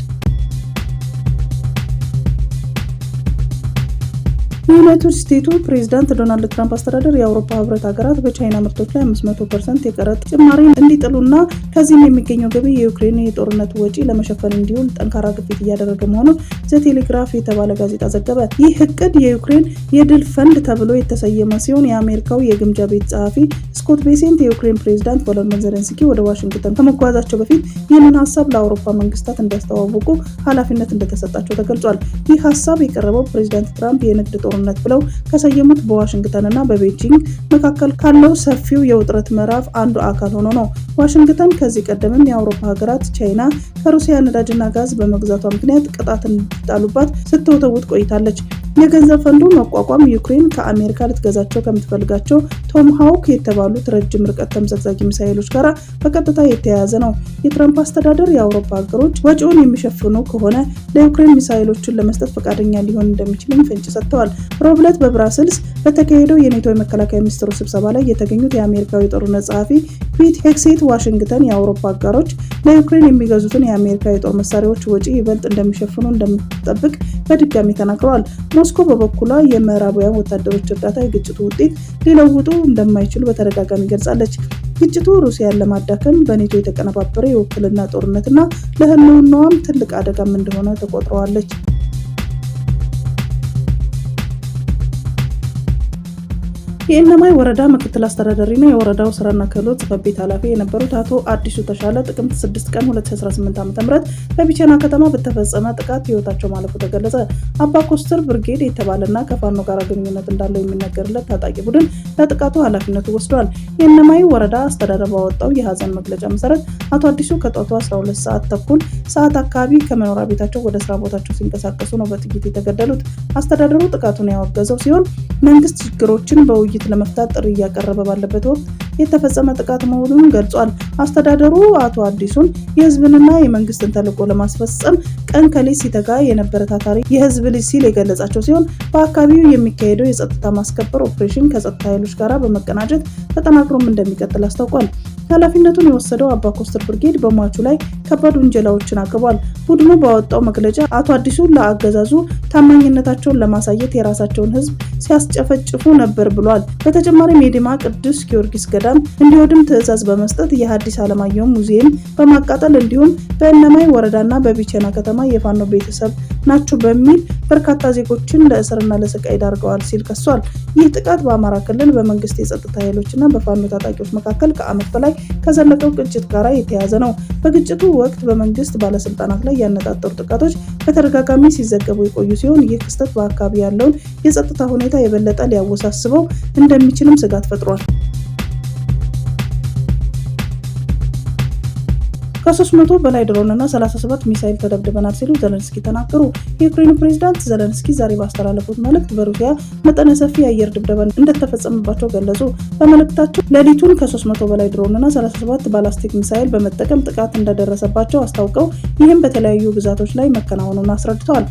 የዩናይትድ ስቴትሱ ፕሬዝዳንት ዶናልድ ትራምፕ አስተዳደር የአውሮፓ ህብረት ሀገራት በቻይና ምርቶች ላይ 500% የቀረጥ ጭማሪ እንዲጥሉና ከዚህም የሚገኘው ገቢ የዩክሬን የጦርነት ወጪ ለመሸፈን እንዲውል ጠንካራ ግፊት እያደረገ መሆኑን ዘቴሌግራፍ የተባለ ጋዜጣ ዘገበ። ይህ እቅድ የዩክሬን የድል ፈንድ ተብሎ የተሰየመ ሲሆን የአሜሪካው የግምጃ ቤት ጸሐፊ ስኮት ቤሴንት የዩክሬን ፕሬዝዳንት ቮሎዲሚር ዜሌንስኪ ወደ ዋሽንግተን ከመጓዛቸው በፊት ይህንን ሀሳብ ለአውሮፓ መንግስታት እንዲያስተዋውቁ ኃላፊነት እንደተሰጣቸው ተገልጿል። ይህ ሀሳብ የቀረበው ፕሬዝዳንት ትራምፕ የንግድ ጦርነት ብለው ከሰየሙት በዋሽንግተንና በቤጂንግ መካከል ካለው ሰፊው የውጥረት ምዕራፍ አንዱ አካል ሆኖ ነው። ዋሽንግተን ከዚህ ቀደምም የአውሮፓ ሀገራት ቻይና ከሩሲያ ነዳጅና ጋዝ በመግዛቷ ምክንያት ቅጣት እንዲጣሉባት ስትወተውት ቆይታለች። የገንዘብ ፈንዱ መቋቋም ዩክሬን ከአሜሪካ ልትገዛቸው ከምትፈልጋቸው ቶማሃውክ የተባሉት ረጅም ርቀት ተምዘግዛጊ ሚሳኤሎች ጋር በቀጥታ የተያያዘ ነው። የትራምፕ አስተዳደር የአውሮፓ ሀገሮች ወጪውን የሚሸፍኑ ከሆነ ለዩክሬን ሚሳኤሎችን ለመስጠት ፈቃደኛ ሊሆን እንደሚችልም ፍንጭ ሰጥተዋል። ሮብ ዕለት በብራስልስ በተካሄደው የኔቶ የመከላከያ ሚኒስትሮች ስብሰባ ላይ የተገኙት የአሜሪካዊ ጦርነት ጸሐፊ ፒት ሄግሴት ዋሽንግተን የአውሮፓ አጋሮች ለዩክሬን የሚገዙትን የአሜሪካ የጦር መሳሪያዎች ወጪ ይበልጥ እንደሚሸፍኑ እንደምትጠብቅ በድጋሚ ተናግረዋል። ሞስኮ በበኩሏ የምዕራባውያን ወታደሮች እርዳታ የግጭቱ ውጤት ሊለውጡ እንደማይችሉ በተደጋጋሚ ገልጻለች። ግጭቱ ሩሲያን ለማዳከም በኔቶ የተቀነባበረ የውክልና ጦርነትና ለሕልውናዋም ትልቅ አደጋም እንደሆነ ተቆጥረዋለች። የእነማይ ወረዳ ምክትል አስተዳዳሪና የወረዳው ስራና ክህሎት ጽሕፈት ቤት ኃላፊ የነበሩት አቶ አዲሱ ተሻለ ጥቅምት 6 ቀን 2018 ዓ.ም በቢቸና ከተማ በተፈጸመ ጥቃት ህይወታቸው ማለፉ ተገለጸ። አባ ኮስተር ብርጌድ የተባለና ከፋኖ ጋር ግንኙነት እንዳለው የሚነገርለት ታጣቂ ቡድን ለጥቃቱ ኃላፊነቱ ወስዷል። የእነማይ ወረዳ አስተዳደር ባወጣው የሀዘን መግለጫ መሰረት አቶ አዲሱ ከጧቱ 12 ሰዓት ተኩል ሰዓት አካባቢ ከመኖሪያ ቤታቸው ወደ ስራ ቦታቸው ሲንቀሳቀሱ ነው በጥይት የተገደሉት። አስተዳደሩ ጥቃቱን ያወገዘው ሲሆን መንግስት ችግሮችን በውይይት ለመፍታት ጥሪ እያቀረበ ባለበት ወቅት የተፈጸመ ጥቃት መሆኑን ገልጿል። አስተዳደሩ አቶ አዲሱን የህዝብንና የመንግስትን ተልዕኮ ለማስፈጸም ቀን ከሌት ሲተጋ የነበረ ታታሪ የህዝብ ልጅ ሲል የገለጻቸው ሲሆን በአካባቢው የሚካሄደው የጸጥታ ማስከበር ኦፕሬሽን ከጸጥታ ኃይሎች ጋር በመቀናጀት ተጠናክሮም እንደሚቀጥል አስታውቋል። ኃላፊነቱን የወሰደው አባ ኮስተር ብርጌድ በሟቹ ላይ ከባድ ውንጀላዎችን አቅርቧል። ቡድኑ ባወጣው መግለጫ አቶ አዲሱ ለአገዛዙ ታማኝነታቸውን ለማሳየት የራሳቸውን ህዝብ ሲያስጨፈጭፉ ነበር ብሏል። በተጨማሪም የዲማ ቅዱስ ጊዮርጊስ ገዳም እንዲወድም ትዕዛዝ በመስጠት የሐዲስ ዓለማየሁ ሙዚየም በማቃጠል እንዲሁም በእነማይ ወረዳና በቢቸና ከተማ የፋኖ ቤተሰብ ናቸው በሚል በርካታ ዜጎችን ለእስርና ለስቃይ ዳርገዋል ሲል ከሷል። ይህ ጥቃት በአማራ ክልል በመንግስት የጸጥታ ኃይሎችና በፋኖ ታጣቂዎች መካከል ከዓመት በላይ ከዘለቀው ግጭት ጋር የተያያዘ ነው። በግጭቱ ወቅት በመንግስት ባለስልጣናት ላይ ያነጣጠሩ ጥቃቶች በተደጋጋሚ ሲዘገቡ የቆዩ ሲሆን ይህ ክስተት በአካባቢ ያለውን የጸጥታ ሁኔታ የበለጠ ሊያወሳስበው እንደሚችልም ስጋት ፈጥሯል። ከ300 በላይ ድሮንና 37 ሚሳኤል ተደብድበናል ሲሉ ዘለንስኪ ተናገሩ። የዩክሬኑ ፕሬዝዳንት ዘለንስኪ ዛሬ ባስተላለፉት መልእክት በሩሲያ መጠነ ሰፊ የአየር ድብደባ እንደተፈጸመባቸው ገለጹ። በመልእክታቸው ሌሊቱን ከ300 በላይ ድሮንና 37 ባላስቲክ ሚሳኤል በመጠቀም ጥቃት እንደደረሰባቸው አስታውቀው ይህም በተለያዩ ግዛቶች ላይ መከናወኑን አስረድተዋል።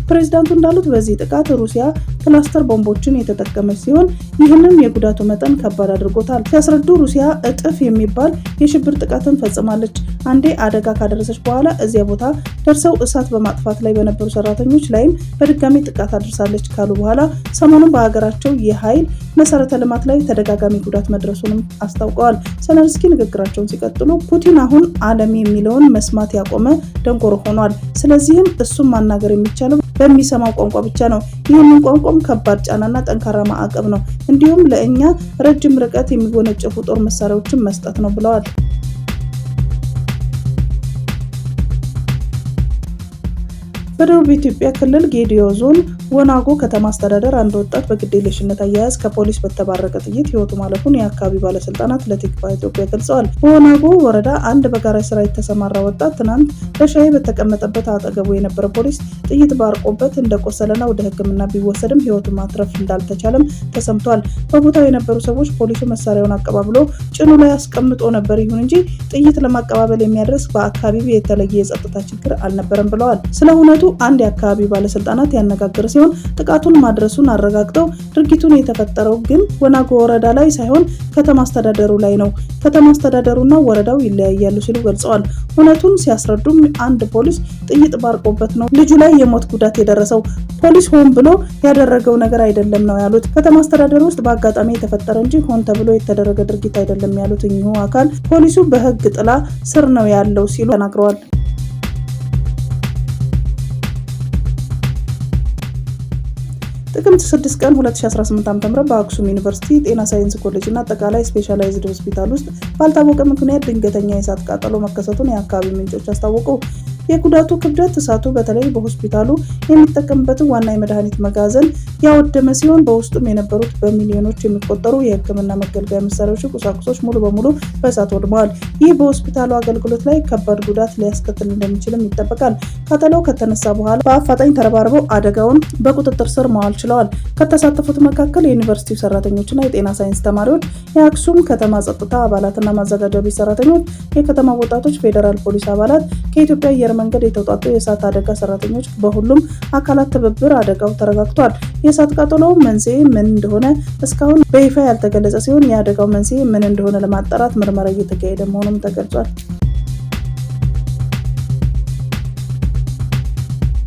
ፕሬዝዳንቱ እንዳሉት በዚህ ጥቃት ሩሲያ ክላስተር ቦምቦችን የተጠቀመች ሲሆን ይህንም የጉዳቱ መጠን ከባድ አድርጎታል። ሲያስረዱ ሩሲያ እጥፍ የሚባል የሽብር ጥቃትን ፈጽማለች። አንዴ አደጋ ካደረሰች በኋላ እዚያ ቦታ ደርሰው እሳት በማጥፋት ላይ በነበሩ ሰራተኞች ላይም በድጋሚ ጥቃት አድርሳለች ካሉ በኋላ ሰሞኑን በሀገራቸው የኃይል መሰረተ ልማት ላይ ተደጋጋሚ ጉዳት መድረሱንም አስታውቀዋል። ዘለንስኪ ንግግራቸውን ሲቀጥሉ ፑቲን አሁን ዓለም የሚለውን መስማት ያቆመ ደንቆሮ ሆኗል። ስለዚህም እሱም ማናገር የሚቻለው በሚሰማው ቋንቋ ብቻ ነው። ይህንን ቋንቋም ከባድ ጫናና ጠንካራ ማዕቀብ ነው፣ እንዲሁም ለእኛ ረጅም ርቀት የሚወነጨፉ ጦር መሳሪያዎችን መስጠት ነው ብለዋል። በደቡብ ኢትዮጵያ ክልል ጌዲዮ ዞን ወናጎ ከተማ አስተዳደር አንድ ወጣት በግዴለሽነት አያያዝ ከፖሊስ በተባረቀ ጥይት ህይወቱ ማለፉን የአካባቢ ባለስልጣናት ለቲክቫ ኢትዮጵያ ገልጸዋል። በወናጎ ወረዳ አንድ በጋራጅ ስራ የተሰማራ ወጣት ትናንት ለሻይ በተቀመጠበት አጠገቡ የነበረ ፖሊስ ጥይት ባርቆበት እንደቆሰለና ወደ ሕክምና ቢወሰድም ህይወቱን ማትረፍ እንዳልተቻለም ተሰምቷል። በቦታው የነበሩ ሰዎች ፖሊሱ መሳሪያውን አቀባብሎ ጭኑ ላይ አስቀምጦ ነበር፣ ይሁን እንጂ ጥይት ለማቀባበል የሚያደርስ በአካባቢው የተለየ የጸጥታ ችግር አልነበረም ብለዋል። ስለ እውነቱ አንድ የአካባቢ ባለስልጣናት ያነጋገረ ሲሆን ጥቃቱን ማድረሱን አረጋግጠው ድርጊቱን የተፈጠረው ግን ወናጎ ወረዳ ላይ ሳይሆን ከተማ አስተዳደሩ ላይ ነው፣ ከተማ አስተዳደሩና ወረዳው ይለያያሉ ሲሉ ገልጸዋል። እውነቱን ሲያስረዱም አንድ ፖሊስ ጥይት ባርቆበት ነው ልጁ ላይ የሞት ጉዳት የደረሰው፣ ፖሊስ ሆን ብሎ ያደረገው ነገር አይደለም ነው ያሉት። ከተማ አስተዳደሩ ውስጥ በአጋጣሚ የተፈጠረ እንጂ ሆን ተብሎ የተደረገ ድርጊት አይደለም ያሉት እኚሁ አካል ፖሊሱ በህግ ጥላ ስር ነው ያለው ሲሉ ተናግረዋል። ጥቅምት 6 ቀን 2018 ዓ.ም በአክሱም ዩኒቨርሲቲ ጤና ሳይንስ ኮሌጅ እና አጠቃላይ ስፔሻላይዝድ ሆስፒታል ውስጥ ባልታወቀ ምክንያት ድንገተኛ የእሳት ቃጠሎ መከሰቱን የአካባቢ ምንጮች አስታወቁ። የጉዳቱ ክብደት እሳቱ በተለይ በሆስፒታሉ የሚጠቀምበትን ዋና የመድኃኒት መጋዘን ያወደመ ሲሆን በውስጡም የነበሩት በሚሊዮኖች የሚቆጠሩ የሕክምና መገልገያ መሳሪያዎች፣ ቁሳቁሶች ሙሉ በሙሉ በእሳት ወድመዋል። ይህ በሆስፒታሉ አገልግሎት ላይ ከባድ ጉዳት ሊያስከትል እንደሚችልም ይጠበቃል። ቃጠሎው ከተነሳ በኋላ በአፋጣኝ ተረባርበው አደጋውን በቁጥጥር ስር ማዋል ችለዋል። ከተሳተፉት መካከል የዩኒቨርሲቲው ሰራተኞችና የጤና ሳይንስ ተማሪዎች፣ የአክሱም ከተማ ጸጥታ አባላትና ማዘጋጃ ቤት ሰራተኞች፣ የከተማ ወጣቶች፣ ፌዴራል ፖሊስ አባላት፣ ከኢትዮጵያ አየር መንገድ የተውጣጡ የእሳት አደጋ ሰራተኞች በሁሉም አካላት ትብብር አደጋው ተረጋግቷል። የእሳት ቃጠሎው መንስኤ ምን እንደሆነ እስካሁን በይፋ ያልተገለጸ ሲሆን የአደጋው መንስኤ ምን እንደሆነ ለማጣራት ምርመራ እየተካሄደ መሆኑም ተገልጿል።